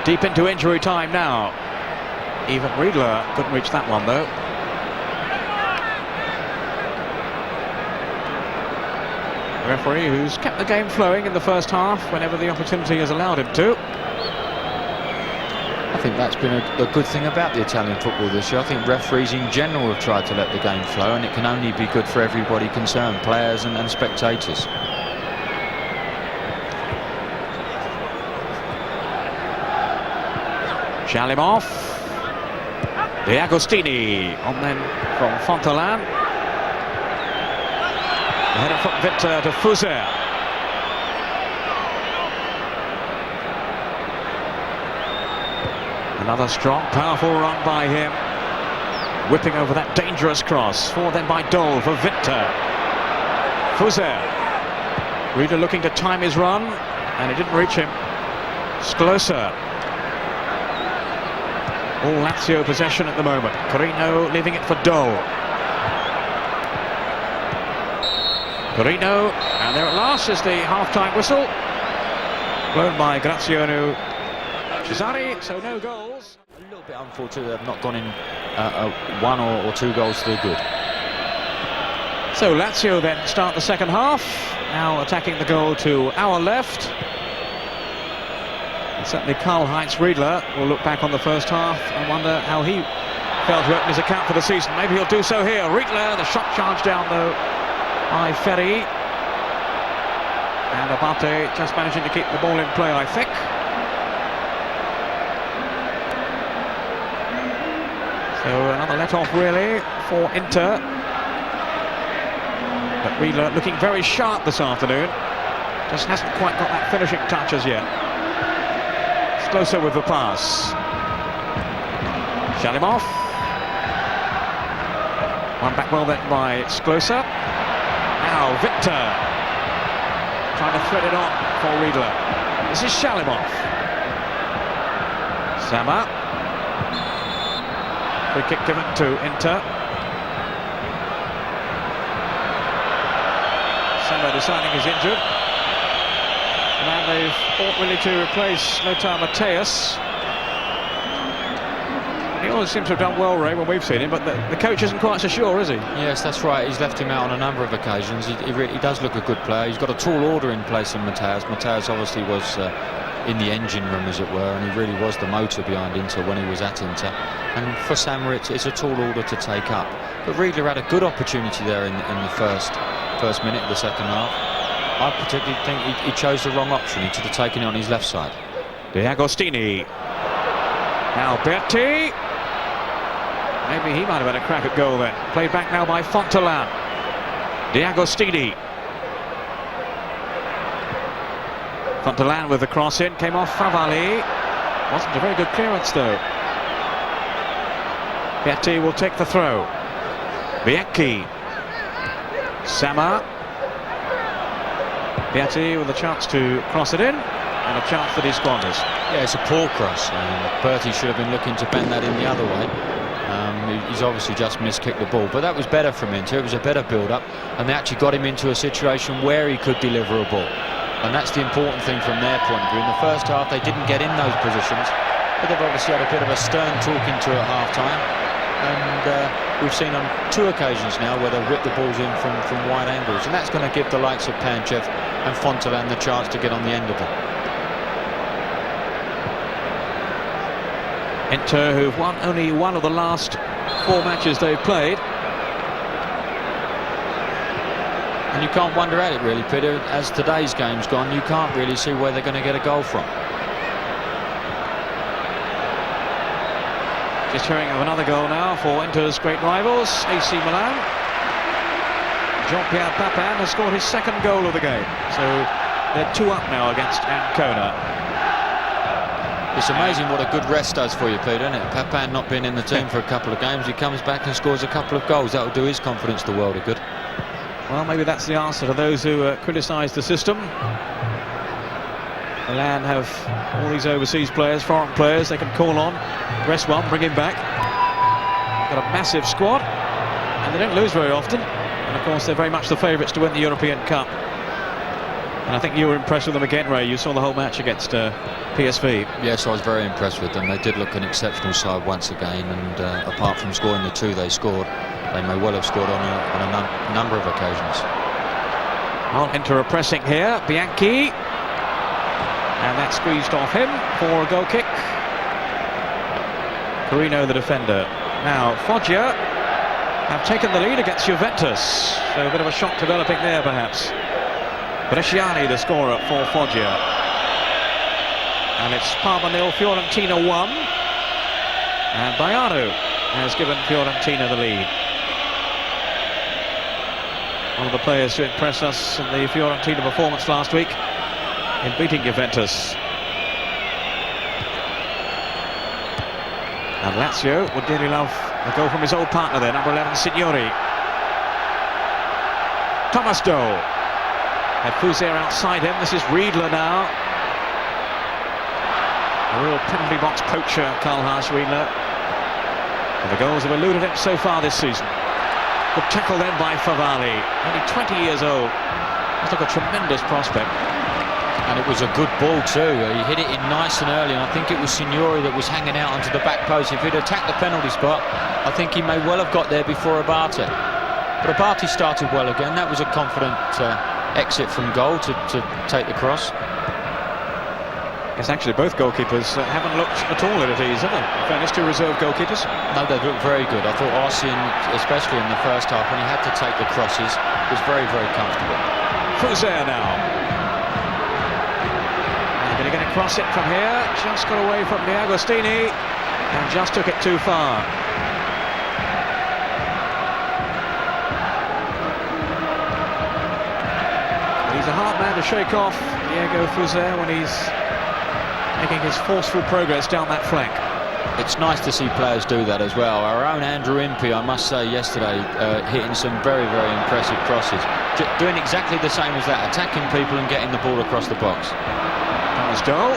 Deep into injury time now. Even Riedle couldn't reach that one though. The referee, who's kept the game flowing in the first half whenever the opportunity has allowed him to. I think that's been a good thing about the Italian football this year. I think referees in general have tried to let the game flow, and it can only be good for everybody concerned, players and spectators. Shalimov. The Agostini on then from Fontolan. The header from Winter to Fuser. Another strong, powerful run by him. Whipping over that dangerous cross. Forward then by Dol for Winter. Fuser. Riedle looking to time his run, and it didn't reach him. Sclosa. All Lazio possession at the moment. Corino leaving it for Dol. Corino, and there at last is the half-time whistle. Blown by Graziano Cesare, so no goals. A little bit unfortunate they've not gone in one or two goals to the good. So Lazio then start the second half, now attacking the goal to our left. And certainly Karl-Heinz Riedle will look back on the first half and wonder how he failed to open his account for the season. Maybe he'll do so here. Riedle, the shot charged down though by Ferri. And Abate just managing to keep the ball in play, I think. So another let-off really for Inter. But Riedle looking very sharp this afternoon. Just hasn't quite got that finishing touch as yet. Closer with the pass. Shalimov. One back well then by Sclosa. Now Winter trying to thread it on for Riedle. This is Shalimov. Sama. Free kick given to Inter. Sama deciding he's injured. And they've fought really to replace Lothar Matthäus. He always seems to have done well, Ray, when we've seen him, but the coach isn't quite so sure, is he? Yes, that's right. He's left him out on a number of occasions. He really does look a good player. He's got a tall order in place in Matthäus. Matthäus obviously was in the engine room, as it were, and he really was the motor behind Inter when he was at Inter. And for Sammer, it's a tall order to take up. But Riedle had a good opportunity there in the first minute of the second half. I particularly think he chose the wrong option. He should have taken it on his left side. Agostini. Now Berti. Maybe he might have had a crack at goal then. Played back now by Fontolan. Agostini. Fontolan with the cross in, came off Favalli. Wasn't a very good clearance though. Berti will take the throw. Bianchi. Sammer. Berti with a chance to cross it in, and a chance that he squanders. Yeah, it's a poor cross. Berti should have been looking to bend that in the other way. He's obviously just miskicked the ball, but that was better from Inter. It was a better build-up, and they actually got him into a situation where he could deliver a ball. And that's the important thing from their point of view. In the first half, they didn't get in those positions, but they've obviously had a bit of a stern talking to at half-time. And we've seen on 2 occasions now where they've whipped the balls in from wide angles. And that's going to give the likes of Pančev and Fontolan the chance to get on the end of them. Inter, who've won only one of the last 4 matches they've played. And you can't wonder at it really, Peter. As today's game's gone, you can't really see where they're going to get a goal from. Just hearing of another goal now for Inter's great rivals, AC Milan. Jean-Pierre Papin has scored his 2nd goal of the game. So they're 2 up now against Ancona. It's amazing what a good rest does for you, Peter, isn't it? Papin not being in the team for a couple of games, he comes back and scores a couple of goals. That will do his confidence the world of good. Well, maybe that's the answer to those who criticise the system. Milan have all these overseas players, foreign players they can call on. Rest one, bring him back. Got a massive squad, and they don't lose very often. And of course, they're very much the favourites to win the European Cup. And I think you were impressed with them again, Ray. You saw the whole match against PSV. Yes, I was very impressed with them. They did look an exceptional side once again, and apart from scoring the 2 they scored, they may well have scored on a number of occasions. Well, Inter are pressing here. Bianchi. And that squeezed off him for a goal kick. Corino, the defender. Now, Foggia have taken the lead against Juventus. So a bit of a shock developing there, perhaps. Bresciani, the scorer for Foggia. And it's Parma 0, Fiorentina 1. And Baiano has given Fiorentina the lead. One of the players to impress us in the Fiorentina performance last week in beating Juventus. And Lazio would dearly love a goal from his old partner there, number 11, Signori. Thomas Doe. Had Fuzier outside him. This is Riedle now. A real penalty box poacher, Karl-Heinz Riedle. And the goals have eluded him so far this season. Good tackle then by Favalli. Only 20 years old. Looks like a tremendous prospect. And it was a good ball too. He hit it in nice and early, and I think it was Signori that was hanging out onto the back post. If he'd attacked the penalty spot, I think he may well have got there before Abate. But Abate started well again. That was a confident exit from goal to take the cross. Yes, actually both goalkeepers haven't looked at all at ease, have they? In fairness to reserve goalkeepers. No, they've looked very good. I thought Orsi, especially in the first half when he had to take the crosses, was very, very comfortable. Fuzier now. Going to get across it from here. Just got away from Agostini and just took it too far. He's a hard man to shake off, Diego Fuzier, when he's making his forceful progress down that flank. It's nice to see players do that as well. Our own Andrew Impey, I must say, yesterday hitting some very, very impressive crosses. Doing exactly the same as that, attacking people and getting the ball across the box. Thomas Doe.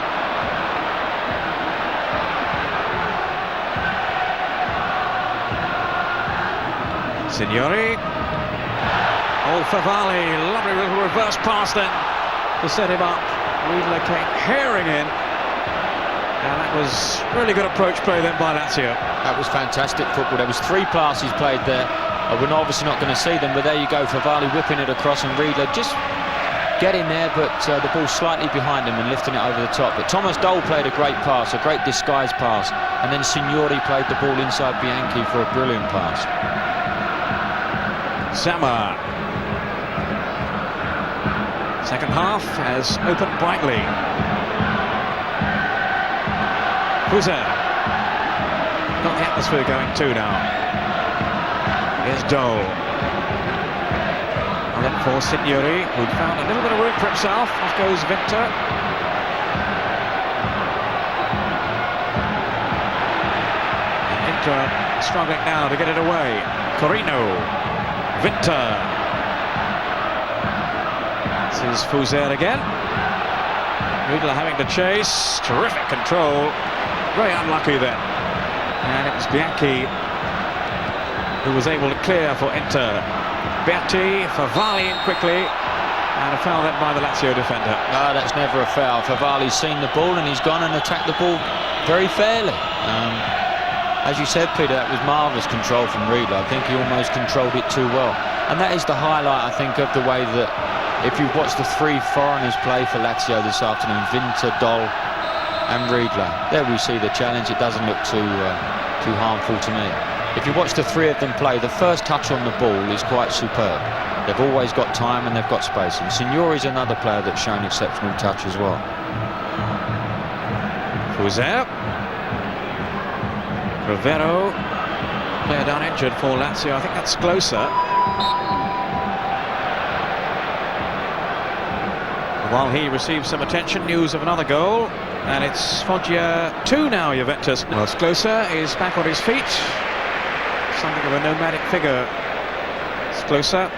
Signori. Old Favalli, lovely little reverse pass then to set him up. Riedle came herring in. And that was really good approach play then by Lazio. That was fantastic football. There was 3 passes played there. We're obviously not going to see them, but there you go. Favalli whipping it across, and Riedle just getting there, but the ball slightly behind him and lifting it over the top. But Thomas Dole played a great pass, a great disguise pass, and then Signori played the ball inside Bianchi for a brilliant pass. Sama. Second half has opened brightly. Fuser. Got the atmosphere going too now. Here's Dole. And then for Signori, who found a little bit of room for himself. Off goes Winter. And Inter struggling now to get it away. Corino. Winter. This is Fuser again. Riedle having to chase. Terrific control. Very unlucky then. And it was Bianchi who was able to clear for Inter. Berti, Favalli in quickly, and a foul then by the Lazio defender. No, that's never a foul. Favalli's seen the ball and he's gone and attacked the ball very fairly. As you said, Peter, that was marvellous control from Riedle. I think he almost controlled it too well. And that is the highlight, I think, of the way that, if you've watched the three foreigners play for Lazio this afternoon, Winter, Dole and Riedle, there we see the challenge. It doesn't look too harmful to me. If you watch the three of them play, the first touch on the ball is quite superb. They've always got time and they've got space. And Signori's another player that's shown exceptional touch as well. Fuser. Cravero. Player down injured for Lazio. I think that's Sclosa. While he receives some attention, news of another goal. And it's Foggia 2 now, Juventus. Well, Sclosa is back on his feet. Something of a nomadic figure. Sclosa.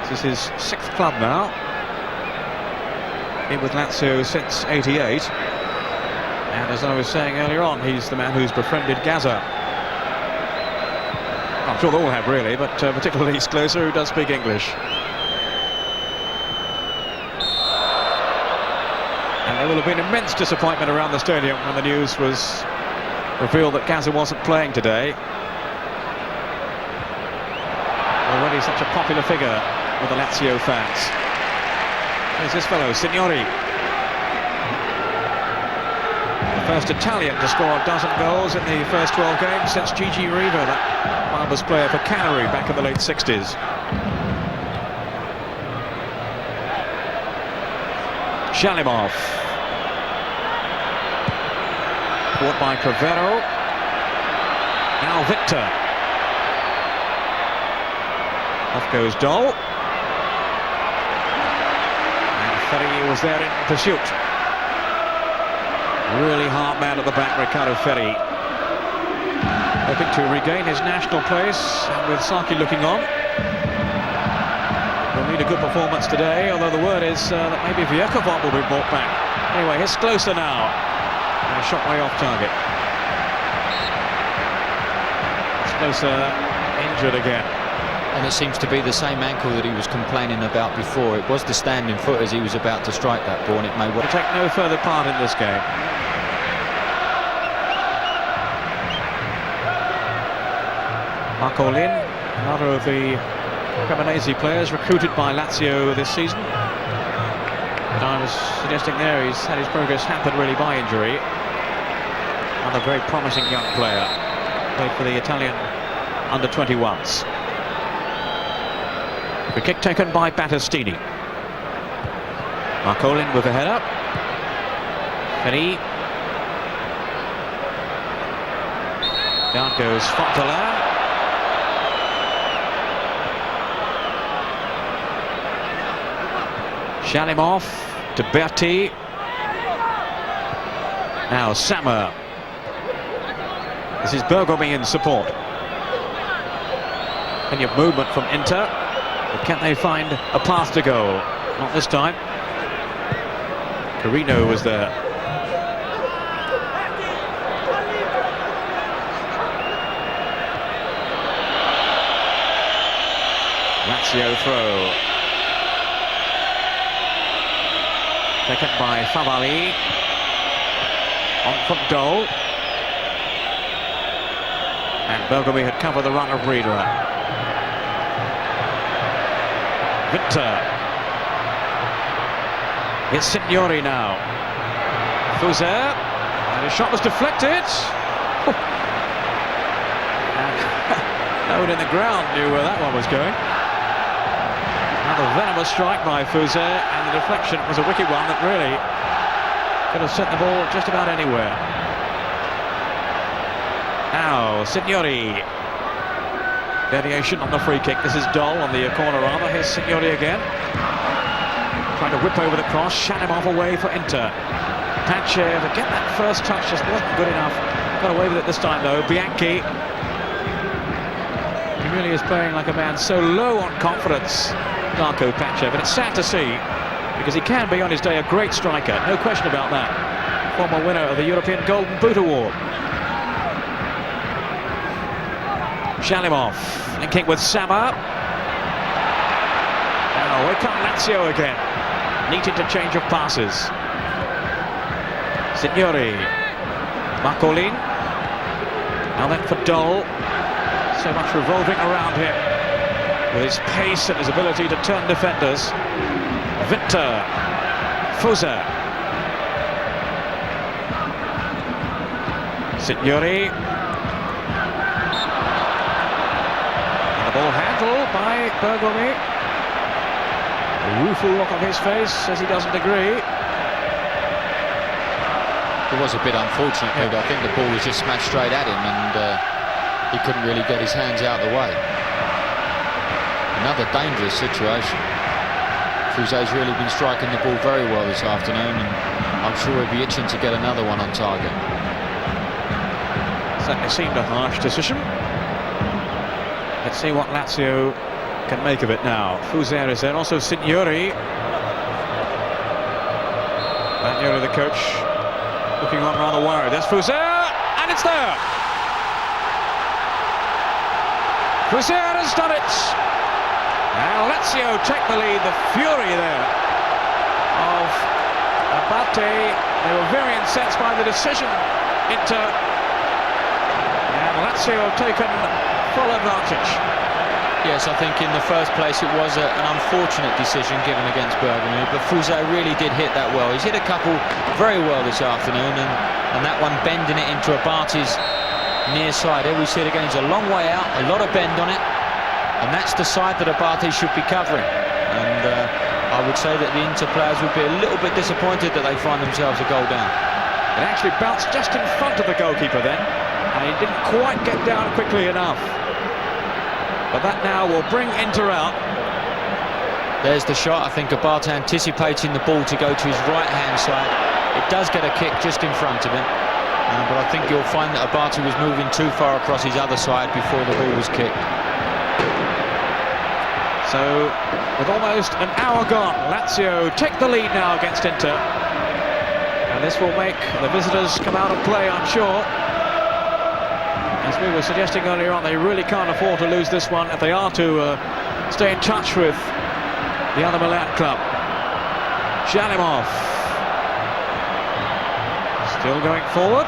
This is his 6th club now. In with Lazio since '88. And as I was saying earlier on, he's the man who's befriended Gaza. I'm sure they all have really, but particularly Sclosa, who does speak English. And there will have been immense disappointment around the stadium when the news was revealed that Gaza wasn't playing today. Already such a popular figure with the Lazio fans. There's this fellow, Signori. The first Italian to score a dozen goals in the first 12 games since Gigi Riva, that marvellous player for Cagliari back in the late 60s. Shalimov. Caught by Cravero. Now Winter. Off goes Dole. And Ferri was there in pursuit. Really hard man at the back, Riccardo Ferri. Hoping to regain his national place, and with Saki looking on. He'll need a good performance today, although the word is that maybe Vierkovot will be brought back. Anyway, here's Sclosa now. And a shot way off target. Sclosa injured again. And it seems to be the same ankle that he was complaining about before. It was the standing foot as he was about to strike that ball, and it may well take no further part in this game. Marcolin, another of the Cremonese players recruited by Lazio this season. But I was suggesting there he's had his progress hampered really by injury. Another very promising young player. Played for the Italian under-21s. The kick taken by Battistini. Marcolin with a header. Ferri. Down goes Fontolan. Shalimov to Berti. Now Sama. This is Bergomi in support. Plenty of movement from Inter. But can they find a path to goal? Not this time. Corino was there. Lazio throw. Taken by Favalli. On from Dole. And Bergomi had covered the run of Riedle. Winter. It's Signori now. Fuser, and his shot was deflected. And no one in the ground knew where that one was going. Another venomous strike by Fuser, and the deflection was a wicked one that really could have sent the ball just about anywhere. Now, Signori. Variation on the free kick. This is Doll on the corner armour. Here's Signori again. Trying to whip over the cross. Shalimov away for Inter. Pančev, again, that first touch just wasn't good enough. Got away with it this time, though. Bianchi. He really is playing like a man so low on confidence, Darko Pančev. And it's sad to see, because he can be on his day a great striker. No question about that. Former winner of the European Golden Boot Award. Shalimov linking with Sama. Now here come Lazio again. Neat interchange of passes. Signori. Marcolin. Now then for Doll. So much revolving around him with his pace and his ability to turn defenders. Winter. Fuser. Signori. Ball handled by Bergomi. A rueful look on his face says he doesn't agree. It was a bit unfortunate, Peter. I think the ball was just smashed straight at him, and he couldn't really get his hands out of the way. Another dangerous situation. Fuser's really been striking the ball very well this afternoon, and I'm sure he'll be itching to get another one on target. Certainly seemed a harsh decision. Let's see what Lazio can make of it now. Fuser is there, also Signori. Signori, the coach, looking on rather worried. There's Fuser, and it's there! Fuser has done it! Now Lazio take the lead, the fury there of Abate. They were very incensed by the decision. Inter, and Lazio have taken full advantage. Yes, I think in the first place it was an unfortunate decision given against Bergami, but Fuser really did hit that well. He's hit a couple very well this afternoon, and that one bending it into Abate's near side. Here we see it again, it's a long way out, a lot of bend on it, and that's the side that Abate should be covering. And I would say that the Inter players would be a little bit disappointed that they find themselves a goal down. It actually bounced just in front of the goalkeeper then, and he didn't quite get down quickly enough. But that now will bring Inter out. There's the shot. I think Abate anticipating the ball to go to his right-hand side. It does get a kick just in front of him. But I think you'll find that Abate was moving too far across his other side before the ball was kicked. So, with almost an hour gone, Lazio take the lead now against Inter. And this will make the visitors come out and play, I'm sure. As we were suggesting earlier on, they really can't afford to lose this one if they are to stay in touch with the other Milan club. Shalimov still going forward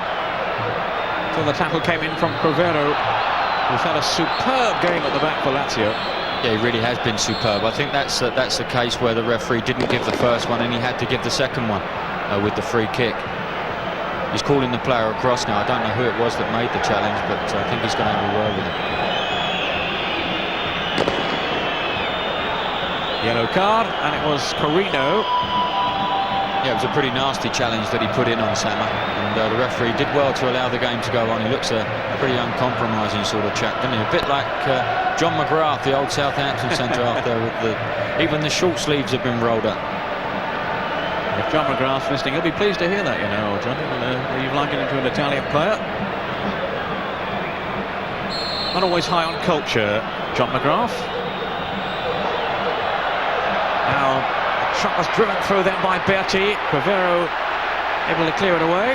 until the tackle came in from Cravero, who's had a superb game at the back for Lazio. Yeah, he really has been superb. I think that's the case where the referee didn't give the first one and he had to give the second one with the free kick. He's calling the player across now. I don't know who it was that made the challenge, but I think he's going to well with it. Yellow card, and it was Corino. Yeah, it was a pretty nasty challenge that he put in on Sama, and the referee did well to allow the game to go on. He looks a pretty uncompromising sort of chap, doesn't he? A bit like John McGrath, the old Southampton centre-half there, with even the short sleeves have been rolled up. If John McGrath's listening, he'll be pleased to hear that, you know, John. You've likened him to an Italian player. Not always high on culture, John McGrath. Now, the shot was driven through then by Berti. Cravero able to clear it away.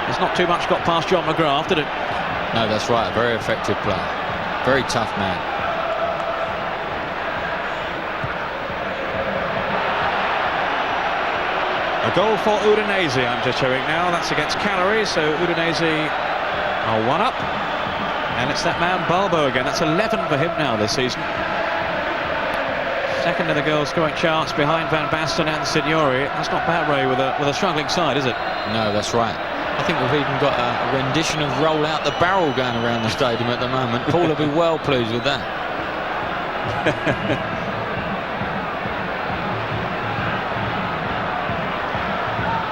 There's not too much got past John McGrath, did it? No, that's right. A very effective player. Very tough man. A goal for Udinese, I'm just showing now. That's against Cagliari, so Udinese are 1 up. And it's that man Balbo again. That's 11 for him now this season. Second in the goal scoring charts behind Van Basten and Signori. That's not bad, Ray, with a struggling side, is it? No, that's right. I think we've even got a rendition of Roll Out the Barrel going around the stadium at the moment. Paul will be well pleased with that.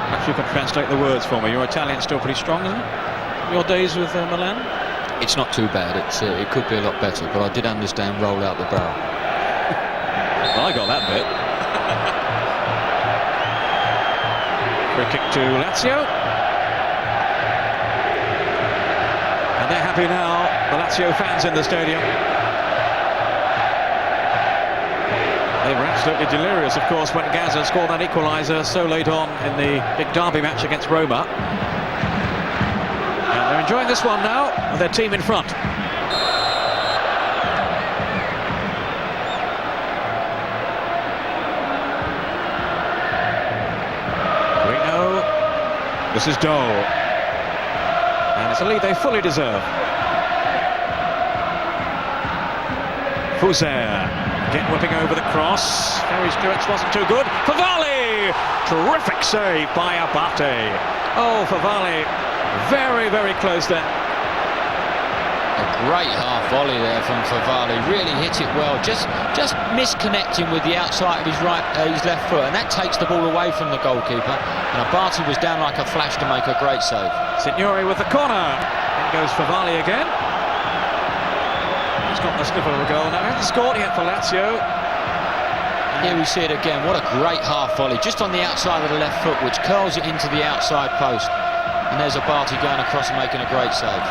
Perhaps you can translate the words for me. Your Italian's still pretty strong, isn't it? Your days with Milan? It's not too bad. It could be a lot better, but I did understand Roll Out the Barrel. Well, I got that bit. Free kick to Lazio. And they're happy now, the Lazio fans in the stadium. They were absolutely delirious, of course, when Gaza scored that equaliser so late on in the big derby match against Roma. And they're enjoying this one now, with their team in front. Corino. This is Dole. And it's a lead they fully deserve. Fuser again whipping over the cross. Ferri's clearance wasn't too good. Favalli! Terrific save by Abate. Oh, Favalli, very, very close then. A great half volley there from Favalli. Really hit it well. Just misconnecting with the outside of his left foot, and that takes the ball away from the goalkeeper. And Abate was down like a flash to make a great save. Signori with the corner. In goes Favalli again. He's got the sniff of a goal now. He hasn't scored yet for Lazio. Here we see it again. What a great half volley, just on the outside of the left foot, which curls it into the outside post. And there's Abate going across and making a great save.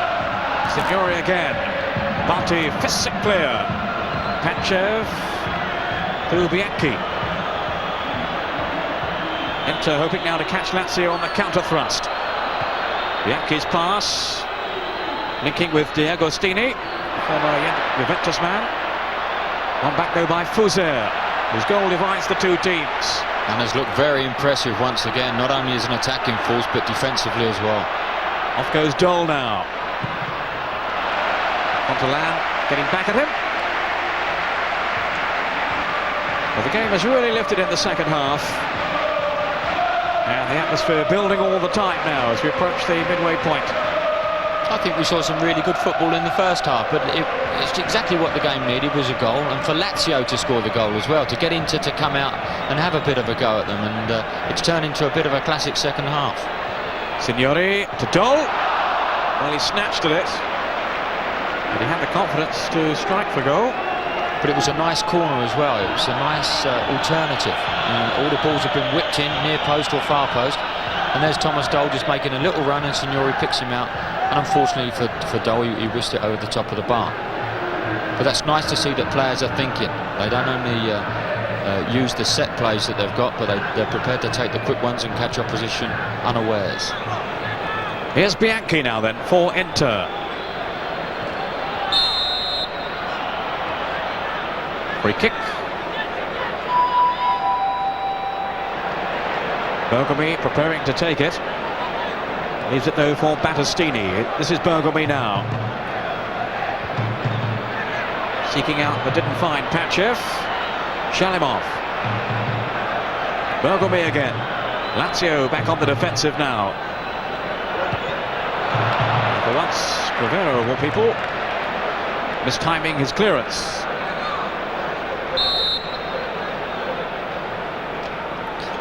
Signori again. Berti fists it clear. Pančev to Bianchi. Inter hoping now to catch Lazio on the counter thrust. Bianchi's pass, linking with Agostini, former Juventus man. One back though by Fuser, whose goal divides the two teams. And has looked very impressive once again, not only as an attacking force but defensively as well. Off goes Dole now. D.Fontolan getting back at him. Well, the game has really lifted in the second half. And the atmosphere building all the time now as we approach the midway point. I think we saw some really good football in the first half, but it's exactly what the game needed was a goal, and for Lazio to score the goal as well, to get Inter to come out and have a bit of a go at them, and it's turned into a bit of a classic second half. Signori to Dole. Well, he snatched at it, but he had the confidence to strike for goal. But it was a nice corner as well. It was a nice alternative. All the balls have been whipped in near post or far post, and there's Thomas Dole just making a little run, and Signori picks him out. And unfortunately for Dole, he whisked it over the top of the bar. But that's nice to see that players are thinking. They don't only use the set plays that they've got, but they're prepared to take the quick ones and catch opposition unawares. Here's Bianchi now then for Inter. Free kick. Bergomi preparing to take it. Leaves it though for Battistini. This is Bergomi now. Seeking out but didn't find Pančev. Shalimov. Bergomi again. Lazio back on the defensive now. And for once, Cravero of all people mistiming his clearance.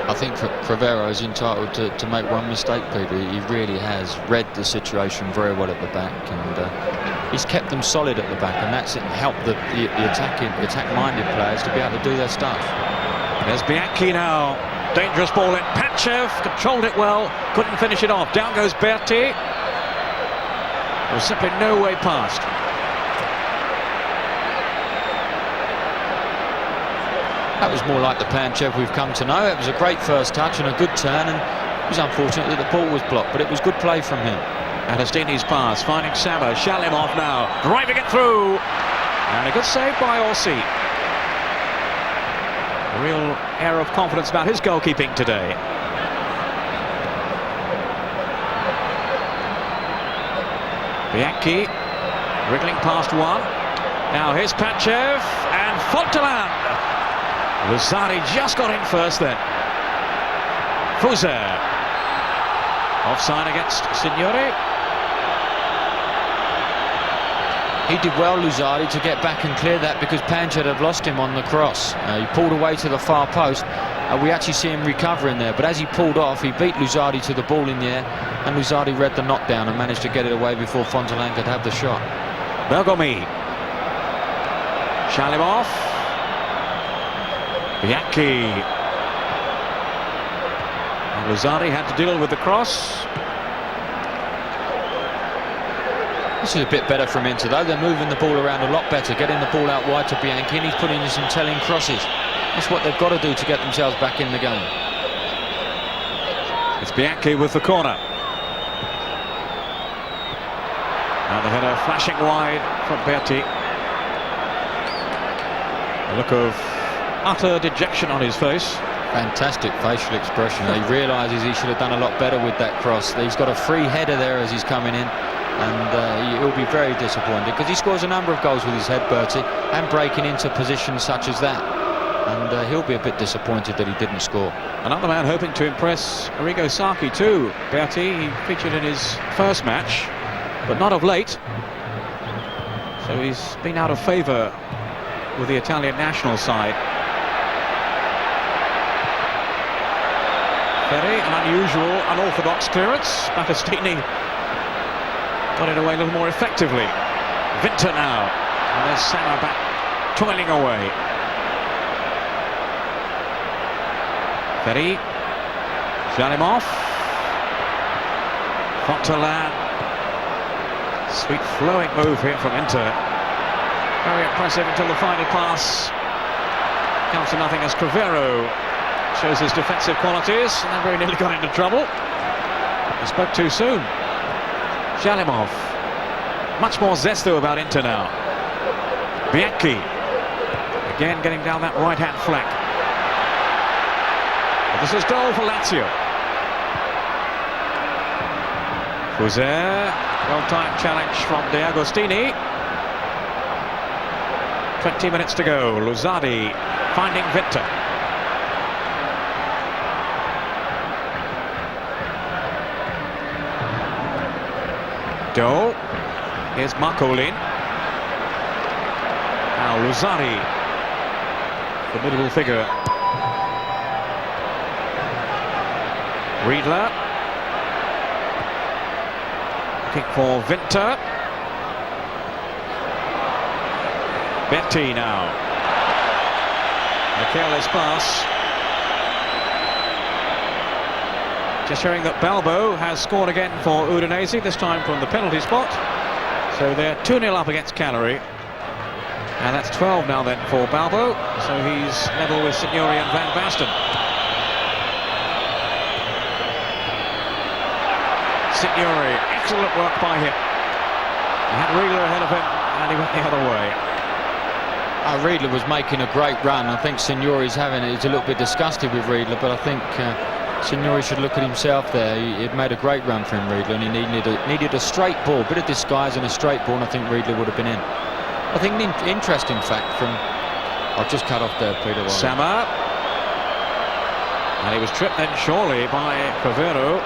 I think Cravero is entitled to make one mistake, Peter. He really has read the situation very well at the back, and he's kept them solid at the back, and that's helped the attack-minded players to be able to do their stuff. There's Bianchi now. Dangerous ball in. Pančev controlled it well, couldn't finish it off. Down goes Berti. There was simply no way past. That was more like the Pančev we've come to know. It was a great first touch and a good turn, and it was unfortunate that the ball was blocked, but it was good play from him. Agostini's pass, finding Saba. Shalimov now, driving it through. And a good save by Orsi. A real air of confidence about his goalkeeping today. Bianchi, wriggling past one. Now here's Pančev and Fontolan. Luzardi just got in first then. Fuser. Offside against Signori. He did well, Luzardi, to get back and clear that, because Pančev had lost him on the cross. He pulled away to the far post. We actually see him recovering there, but as he pulled off, he beat Luzardi to the ball in the air, and Luzardi read the knockdown and managed to get it away before Fontolan could have the shot. Bergomi. Shalimov. Bianchi. And Luzardi had to deal with the cross. This is a bit better from Inter though. They're moving the ball around a lot better, getting the ball out wide to Bianchi, and he's putting in some telling crosses. That's what they've got to do to get themselves back in the game. It's Bianchi with the corner. And the header flashing wide from Berti. A look of utter dejection on his face. Fantastic facial expression. He realises he should have done a lot better with that cross. He's got a free header there as he's coming in, and he'll be very disappointed, because he scores a number of goals with his head, Berti, and breaking into positions such as that. And he'll be a bit disappointed that he didn't score. Another man hoping to impress Arrigo Sacchi too. Berti, he featured in his first match, but not of late. So he's been out of favour with the Italian national side. Ferri, an unusual, unorthodox clearance. Battistini got it away a little more effectively. Winter now. And there's Sama back toiling away. Ferri. Shalimov. Fontolan. Sweet flowing move here from Inter. Very impressive until the final pass counts to nothing as Cravero shows his defensive qualities, and then very nearly got into trouble. He spoke too soon. Shalimov. Much more zest though about Inter now. Bianchi. Again getting down that right-hand flank. But this is goal for Lazio. Fuser. Well-timed challenge from Agostini. 20 minutes to go. Luzardi finding Winter. Do. Here's Marcolin. Now Luzardi, formidable figure. Riedle. Looking for Winter. Berti now. A careless pass. Just showing that Balbo has scored again for Udinese, this time from the penalty spot. So they're 2-0 up against Cagliari. And that's 12 now then for Balbo. So he's level with Signori and Van Basten. Signori, excellent work by him. He had Riedle ahead of him, and he went the other way. Riedle was making a great run. I think Signori's he's a little bit disgusted with Riedle, but I think Signori should look at himself there. He'd made a great run for him, Riedle, and he needed a straight ball, a bit of disguise and a straight ball, and I think Riedle would have been in. I think an interesting fact from... I've just cut off there, Peter. Sama. And he was tripped then surely by Cravero.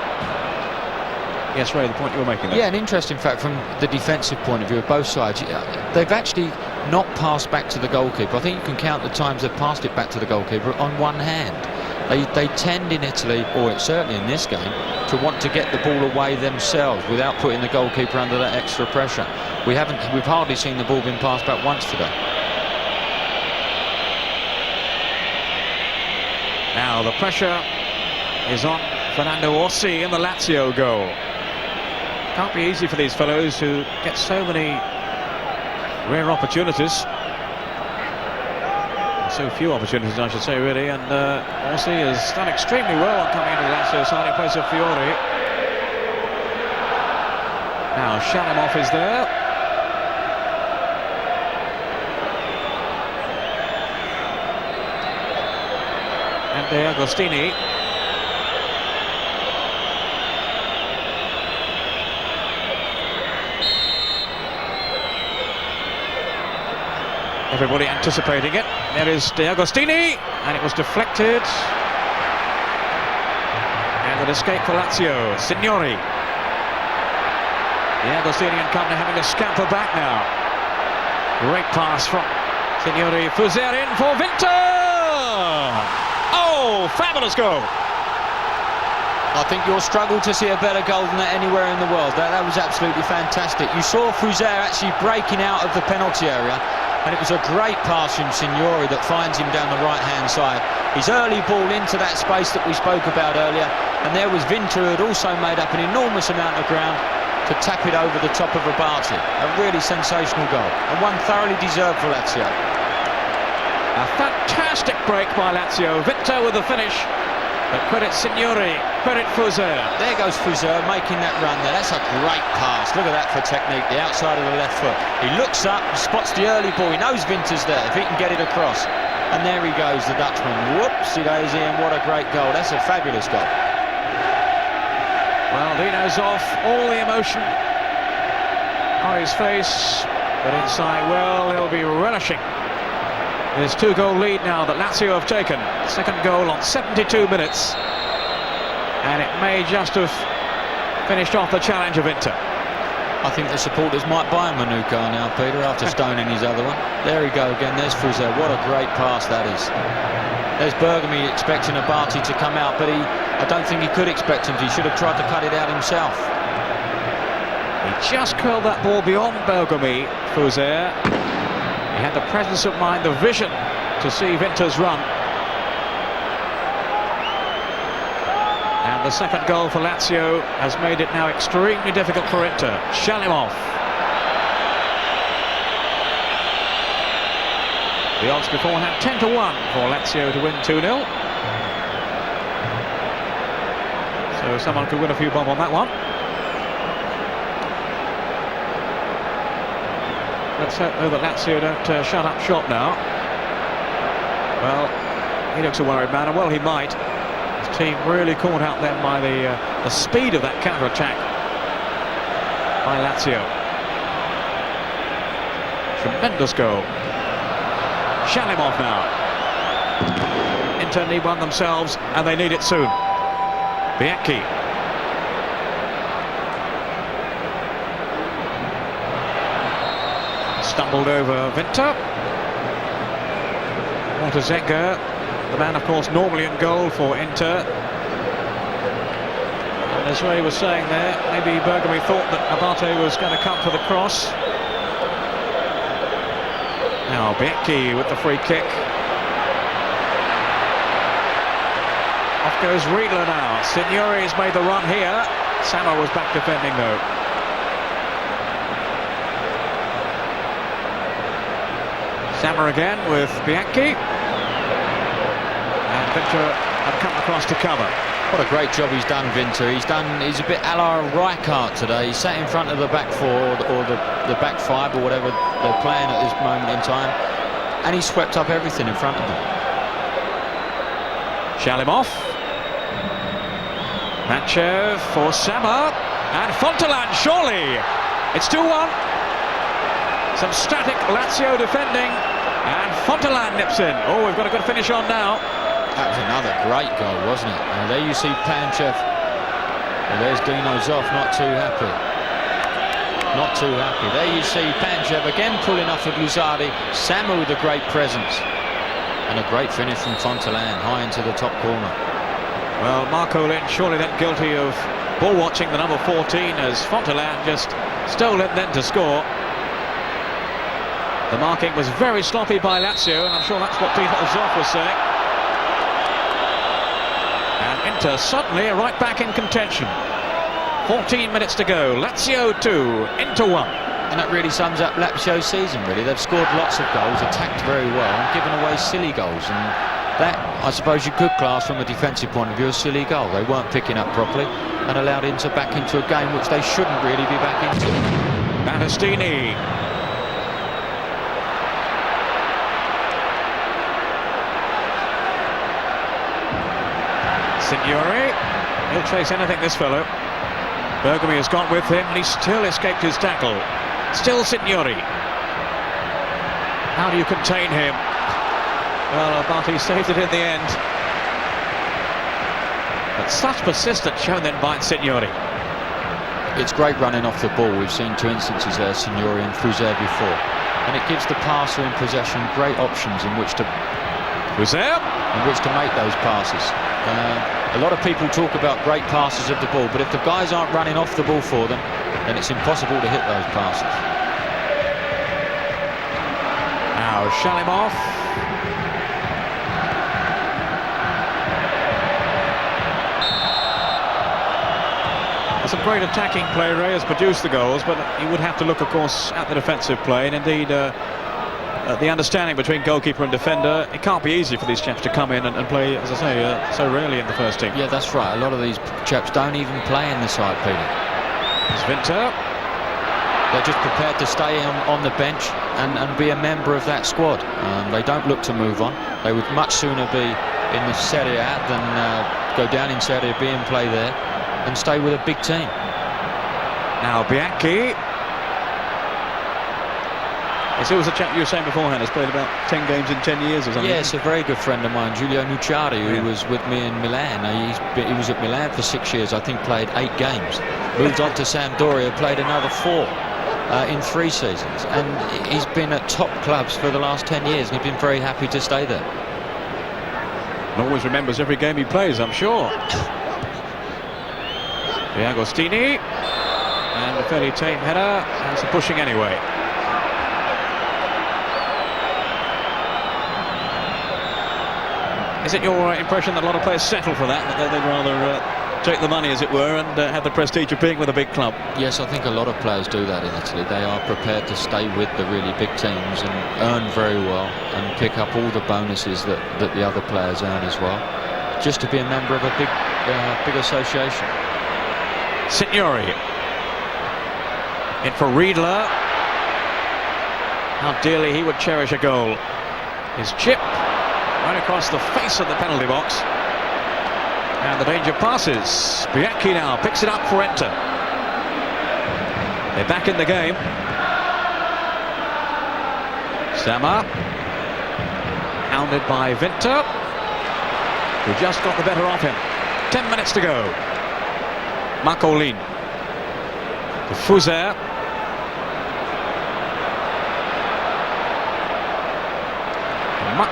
Yes, Ray, the point you were making there. Yeah, an interesting fact from the defensive point of view of both sides. They've actually not passed back to the goalkeeper. I think you can count the times they've passed it back to the goalkeeper on one hand. They tend in Italy, or certainly in this game, to want to get the ball away themselves without putting the goalkeeper under that extra pressure. We've hardly seen the ball being passed back once today. Now the pressure is on Fernando Orsi in the Lazio goal. Can't be easy for these fellows who get so many rare opportunities. So few opportunities, I should say, really. And Orsi has done extremely well on coming into the Lazio side in place of Fiore. Now Shalimov is there. And Agostini. Everybody anticipating it. There is Agostini, and it was deflected. And an escape for Lazio. Signori. The Agostini and company having to scamper back now. Great pass from Signori. Fuser in for Vinter. Oh, fabulous goal. I think you'll struggle to see a better goal than that anywhere in the world. That was absolutely fantastic. You saw Fuser actually breaking out of the penalty area, and it was a great pass from Signori that finds him down the right-hand side. His early ball into that space that we spoke about earlier, and there was Vinter, who had also made up an enormous amount of ground to tap it over the top of Abate. A really sensational goal, and one thoroughly deserved for Lazio. A fantastic break by Lazio. Vinter with the finish. But credit Signori, credit Fuser. There goes Fuser making that run there. That's a great pass. Look at that for technique, the outside of the left foot. He looks up, spots the early ball. He knows Vinter's there, if he can get it across. And there he goes, the Dutchman. Whoopsie daisy, and what a great goal. That's a fabulous goal. Well, Dino's off, all the emotion on his face, but inside, well, he'll be relishing his 2-goal lead now that Lazio have taken. Second goal on 72 minutes. And it may just have finished off the challenge of Inter. I think the supporters might buy him a new car now, Peter, after stoning his other one. There we go again, there's Fuser. What a great pass that is. There's Bergomi expecting Abate to come out, but I don't think he could expect him to. He should have tried to cut it out himself. He just curled that ball beyond Bergomi, Fuser. He had the presence of mind, the vision to see Vinter's run. And the second goal for Lazio has made it now extremely difficult for Inter. Shalimov. The odds beforehand 10-1 for Lazio to win 2-0. So someone could win a few bob on that one. Let's hope though that Lazio don't shut up shop now. Well, he looks a worried man, and well he might. His team really caught out then by the speed of that counter-attack by Lazio. Tremendous goal. Shalimov now. Inter need one themselves, and they need it soon. Bianchi. Stumbled over Vinter. Mortezega, the man of course normally in goal for Inter. And as Ray was saying there, maybe Bergomi thought that Abate was going to come for the cross. Now Bianchi with the free kick. Off goes Riedle now. Signori's made the run here. Sama was back defending though. Sama again with Bianchi. And Vinter had come across to cover. What a great job he's done, Vinter. He's a bit a la Rijkaard today. He sat in front of the back four or the back five or whatever they're playing at this moment in time, and he swept up everything in front of them. Shalimov. Pančev for Sama. And Fontolan, surely. It's 2-1. Some static Lazio defending, and Fontolan nips in. Oh, we've got a good finish on now. That was another great goal, wasn't it? And there you see Pančev. And there's Dino Zoff, not too happy. Not too happy. There you see Pančev again pulling off of Luzardi. Sama with a great presence. And a great finish from Fontolan, high into the top corner. Well, Marcolin surely then guilty of ball watching the number 14, as Fontolan just stole it then to score. The marking was very sloppy by Lazio, and I'm sure that's what Zoff was saying. And Inter suddenly are right back in contention. 14 minutes to go. Lazio 2, Inter 1. And that really sums up Lazio's season, really. They've scored lots of goals, attacked very well, and given away silly goals. And that, I suppose you could class from a defensive point of view, a silly goal. They weren't picking up properly and allowed Inter back into a game which they shouldn't really be back into. Battistini. Signori. He'll chase anything, this fellow. Bergomi has gone with him, and he still escaped his tackle. Still Signori. How do you contain him? Well, Abate saved it in the end. But such persistence shown then by Signori. It's great running off the ball. We've seen two instances there, Signori and Fuzet before. And it gives the passer in possession great options in which to make those passes. A lot of people talk about great passes of the ball, but if the guys aren't running off the ball for them, then it's impossible to hit those passes. Now Shalimov. Some great attacking play. Ray has produced the goals, but you would have to look, of course, at the defensive play, and indeed the understanding between goalkeeper and defender. It can't be easy for these chaps to come in and play, as I say, so rarely in the first team. Yeah, that's right. A lot of these chaps don't even play in the side, Peter. It's Winter. They're just prepared to stay on the bench and be a member of that squad. They don't look to move on. They would much sooner be in the Serie A than go down in Serie B and play there and stay with a big team. Now Bianchi. He was a chap you were saying beforehand, has played about 10 games in 10 years or something. Yes, a very good friend of mine, Giulio Nucciari, who was with me in Milan. He was at Milan for 6 years, I think played 8 games. Moved on to Sampdoria, played another 4 in 3 seasons. And he's been at top clubs for the last 10 years, and he's been very happy to stay there. And always remembers every game he plays, I'm sure. The Agostini. And a fairly tame header, and some pushing anyway. Is it your impression that a lot of players settle for that they'd rather take the money, as it were, and have the prestige of being with a big club? Yes, I think a lot of players do that in Italy. They are prepared to stay with the really big teams and earn very well and pick up all the bonuses that the other players earn as well, just to be a member of a big association. Signori. In for Riedle. How dearly he would cherish a goal. His chip right across the face of the penalty box. And the danger passes. Bianchi now picks it up for Inter. They're back in the game. Sama. Hounded by Winter, who just got the better of him. 10 minutes to go. Marcolin. The Fuzet.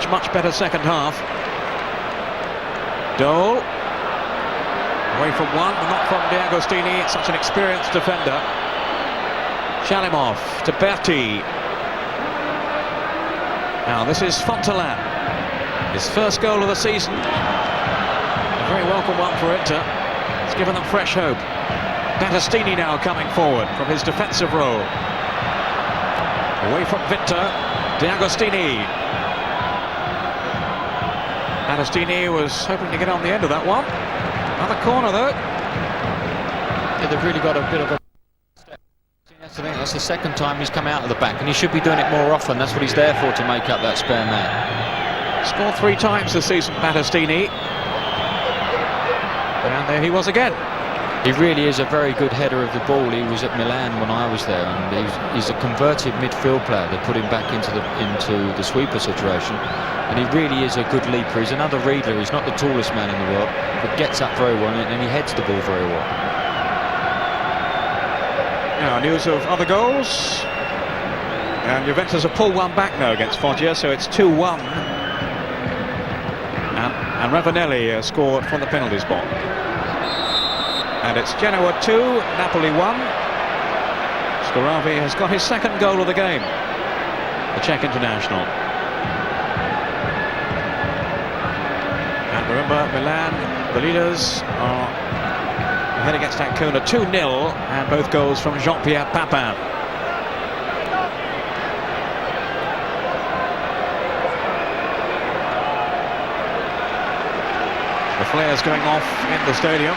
Much better second half. Dole. Away from one, but not from Agostini. It's such an experienced defender. Shalimov to Berti. Now this is Fontolan. His first goal of the season. A very welcome one for Inter. It's given them fresh hope. Battistini now coming forward from his defensive role. Away from Winter. Agostini. Battistini was hoping to get on the end of that one. Another corner though. Yeah, they've really got a bit of a step. I think that's the second time he's come out of the back, and he should be doing it more often. That's what he's there for, to make up that spare man. Scored 3 times this season, Battistini. And there he was again. He really is a very good header of the ball. He was at Milan when I was there, and he's a converted midfield player. They put him back into the sweeper situation, and he really is a good leaper. He's another Riedle. He's not the tallest man in the world, but gets up very well, and he heads the ball very well. Now news of other goals, and Juventus have pulled one back now against Foggia, so it's 2-1. And Ravanelli scored from the penalty spot. And it's Genoa 2, Napoli 1. Scoravi has got his second goal of the game, the Czech international. And remember, Milan, the leaders, are ahead against Ancona 2-0, and both goals from Jean-Pierre Papin. The flares going off in the stadium.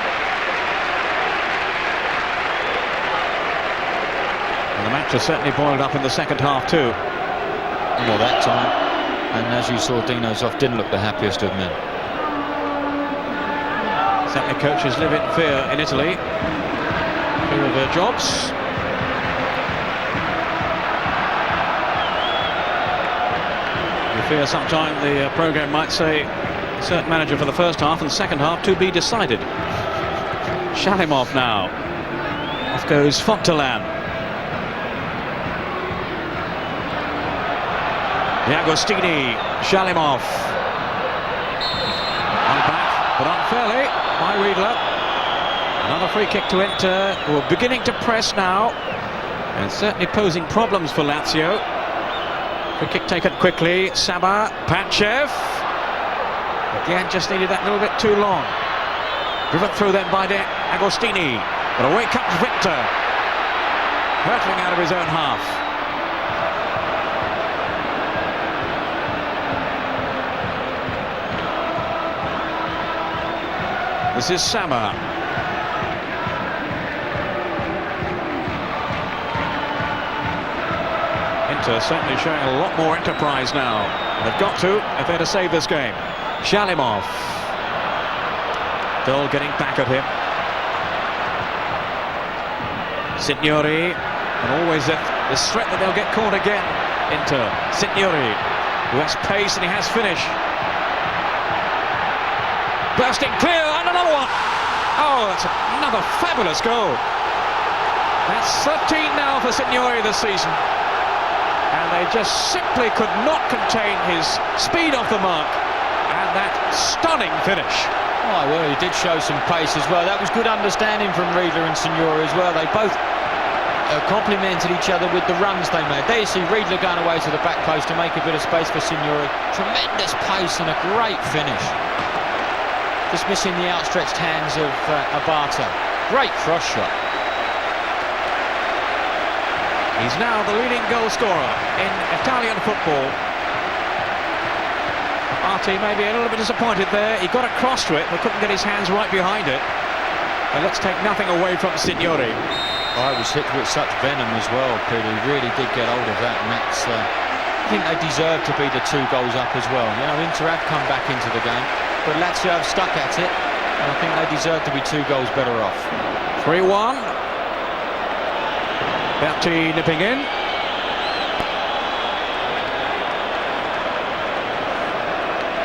And the match has certainly boiled up in the second half too. Well, that time, and as you saw, Dino Zoff didn't look the happiest of men. Certainly coaches live in fear in Italy. Fear of their jobs. fear sometime the programme might say a certain manager for the first half and the second half to be decided. Shalimov now. Off goes Fontolan. Agostini, Shalimov. On back, but unfairly by Riedle. Another free kick to Inter, who are beginning to press now, and certainly posing problems for Lazio. Free kick taken quickly. Saba, Pančev. Again, just needed that little bit too long. Driven through then by Agostini. But away comes Victor, hurtling out of his own half. This is Saba. Inter certainly showing a lot more enterprise now. They've got to if they're to save this game. Shalimov. Still getting back at him. Signori. And always this threat that they'll get caught again. Inter. Signori, who has pace and he has finish. Bursting clear, and another one! Oh, that's another fabulous goal. That's 13 now for Signori this season. And they just simply could not contain his speed off the mark. And that stunning finish. Oh, well, he did show some pace as well. That was good understanding from Riedle and Signori as well. They both complemented each other with the runs they made. There you see Riedle going away to the back post to make a bit of space for Signori. Tremendous pace and a great finish. Just missing the outstretched hands of Abate. Great cross shot. He's now the leading goal scorer in Italian football. Berti may be a little bit disappointed there. He got across to it but couldn't get his hands right behind it. And let's take nothing away from Signori. I was hit with such venom as well, Peter. He really did get hold of that, and that's. I think they deserve to be the 2 goals up as well. You know, Inter have come back into the game, but Lazio have stuck at it, and I think they deserve to be 2 goals better off. 3-1. Berti nipping in.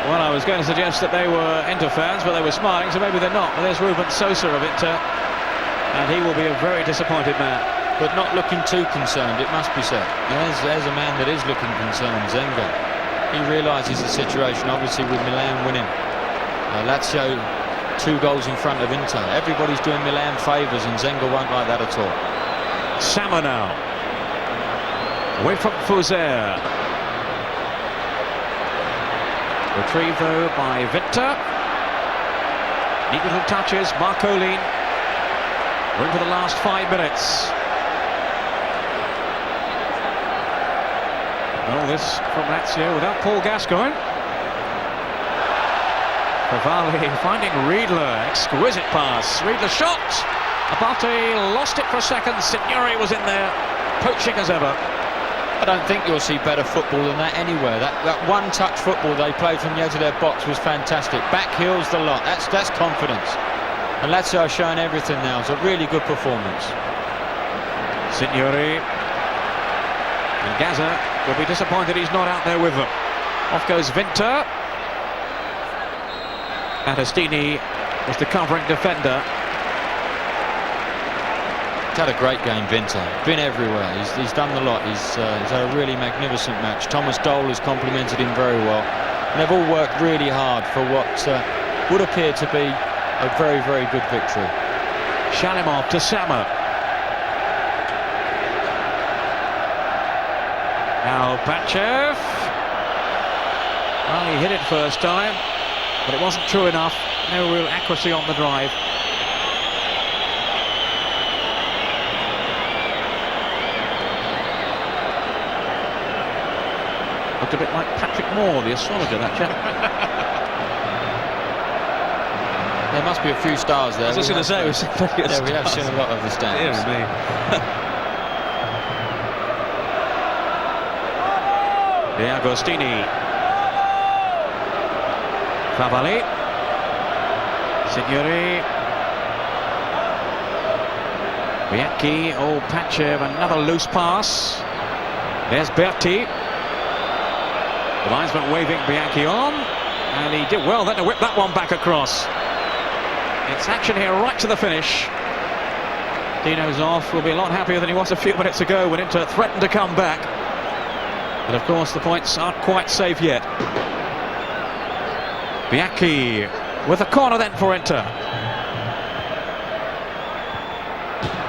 Well, I was going to suggest that they were Inter fans, but they were smiling, so maybe they're not. But there's Ruben Sosa of Inter, and he will be a very disappointed man. But not looking too concerned, it must be said. There's a man that is looking concerned, Zenga. He realises the situation, obviously, with Milan winning. Lazio 2 goals in front of Inter. Everybody's doing Milan favours, and Zenga won't like that at all. Sama now. Away from Fuser. Retrieved though by Victor. Neat little touches. Marcolin. We're into the last 5 minutes. All this from Lazio without Paul Gascoigne. Favalli finding Riedle. Exquisite pass. Riedle shot. Abate lost it for a second. Signori was in there, poaching as ever. I don't think you'll see better football than that anywhere. That one-touch football they played from the edge of their box was fantastic. Back heels the lot. That's confidence. And Lazio are showing everything now. It's a really good performance. Signori. And Gaza will be disappointed he's not out there with them. Off goes Vinter. Battistini was the covering defender. He's had a great game, Vinter. Been everywhere. He's done the lot. He's had a really magnificent match. Thomas Dohl has complimented him very well. And they've all worked really hard for what would appear to be a very, very good victory. Shalimov to Sama. Now Pančev. Well, he hit it first time, but it wasn't true enough. No real accuracy on the drive. Looked a bit like Patrick Moore, the astrologer, that chap. There must be a few stars there. I was just going to say, we have seen a lot of the stars. Agostini. Favalli. Signori. Bianchi. Oh, Pančev, another loose pass. There's Berti. The linesman waving Bianchi on, and he did well then to whip that one back across. It's action here right to the finish. Dino Zoff will be a lot happier than he was a few minutes ago when Inter threatened to come back. But of course the points aren't quite safe yet. Bianchi with a corner then for Inter.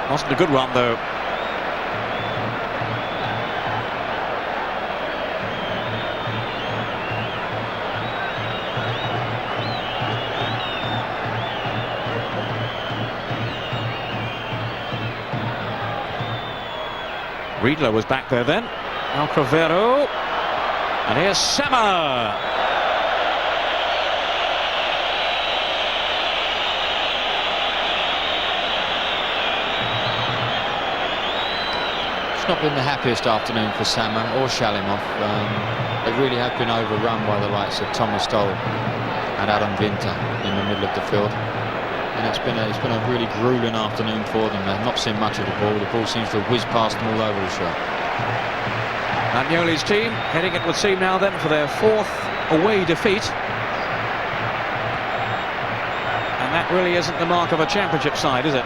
Wasn't a good one though. Riedle was back there then. Now Cravero. And here's Sama. It's not been the happiest afternoon for Sama or Shalimov. They really have been overrun by the likes of Thomas Stoll and Adam Winter in the middle of the field. And it's been a really grueling afternoon for them. They've not seen much of the ball. The ball seems to have whizzed past them all over the show. Agnoli's team heading, it would seem now then, for their 4th away defeat. And that really isn't the mark of a championship side, is it?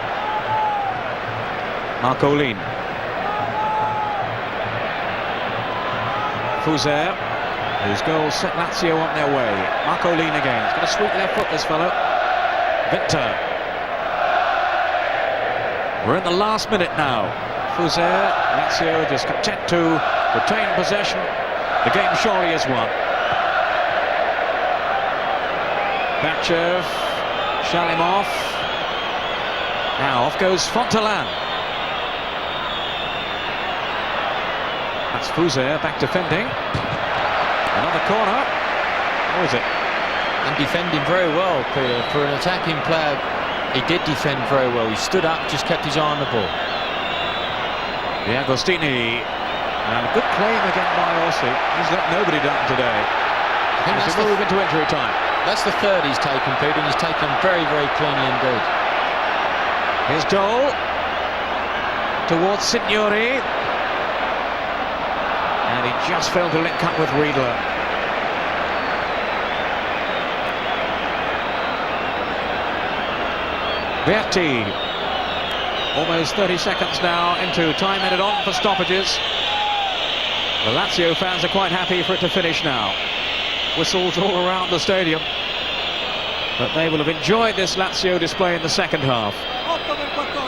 Marcolin. Fuser, whose goal set Lazio on their way. Marcolin again. He's got a sweet left foot, this fellow. Winter. We're in the last minute now. Fuser, Lazio just content to retain possession. The game surely is won. Pančev, Shalimov. Now off goes Fontolan. That's Fuser back defending. Another corner. Or is it? And defending very well, Peter. For an attacking player, he did defend very well. He stood up, just kept his eye on the ball. The Agostini. And a good claim again by Orsi. He's let nobody down today. I think that's a move into injury time. That's the third he's taken, Peter, and he's taken very, very cleanly indeed. Here's Dole. Towards Signori. And he just failed to link up with Riedle. Berti. Almost 30 seconds now into time added on for stoppages. The Lazio fans are quite happy for it to finish now. Whistles all around the stadium. But they will have enjoyed this Lazio display in the second half.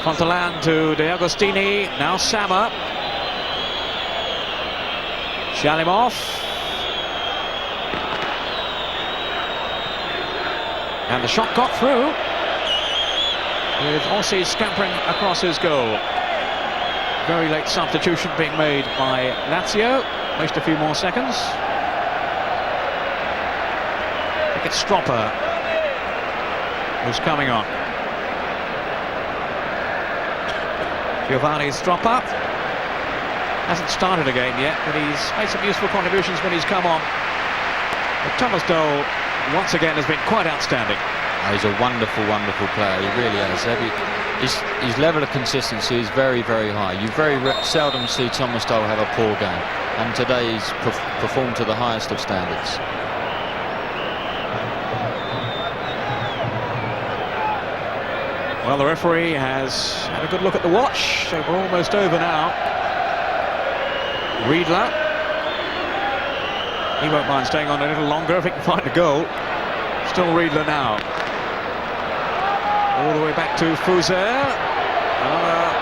Fontolan to De Agostini. Now Sama. Shalimov. And the shot got through, with Orsi scampering across his goal. Very late substitution being made by Lazio. Just a few more seconds. I think it's Stroppa who's coming on. Giovanni Stroppa hasn't started a game yet, but he's made some useful contributions when he's come on. But Thomas Dole once again has been quite outstanding. He's a wonderful, wonderful player. He really has. His level of consistency is very, very high. You very seldom see Thomas Dole have a poor game, and today he's performed to the highest of standards. Well, the referee has had a good look at the watch, so we're almost over now. Riedle. He won't mind staying on a little longer if he can find a goal. Still Riedle now. All the way back to Fuser. Another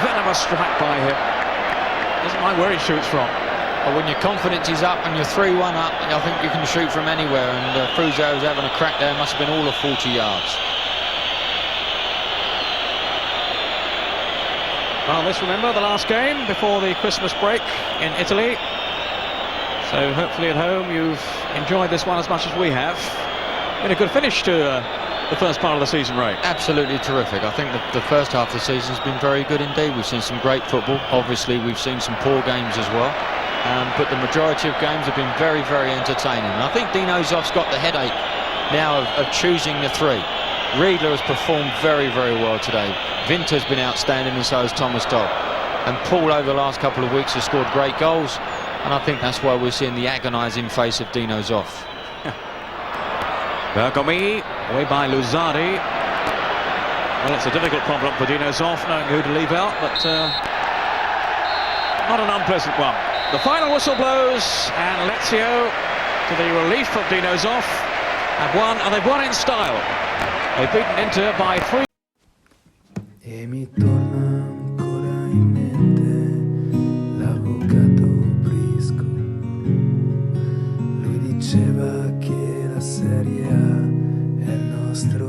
venomous strike by him. Doesn't mind where he shoots from. But when your confidence is up and you're 3-1 up, I think you can shoot from anywhere. And Fuser was having a crack there. Must have been all of 40 yards. Well, let's remember the last game before the Christmas break in Italy. So hopefully at home you've enjoyed this one as much as we have. Been a good finish to the first part of the season, Ray. Absolutely terrific. I think the first half of the season has been very good indeed. We've seen some great football. Obviously we've seen some poor games as well. But the majority of games have been very, very entertaining. And I think Dino Zoff's got the headache now of choosing the three. Riedle has performed very, very well today. Winter's been outstanding, and so has Thomas Dole. And Paul over the last couple of weeks has scored great goals. And I think that's why we're seeing the agonising face of Dino Zoff. Bergomi, away by Luzardi. Well, it's a difficult problem for Dino Zoff, knowing who to leave out, but not an unpleasant one. The final whistle blows, and Lazio, to the relief of Dino Zoff, have won, and they've won in style. They've beaten Inter by 3. E mi torna ancora in mente l'avvocato Brisco. Lui diceva che la Serie A è il nostro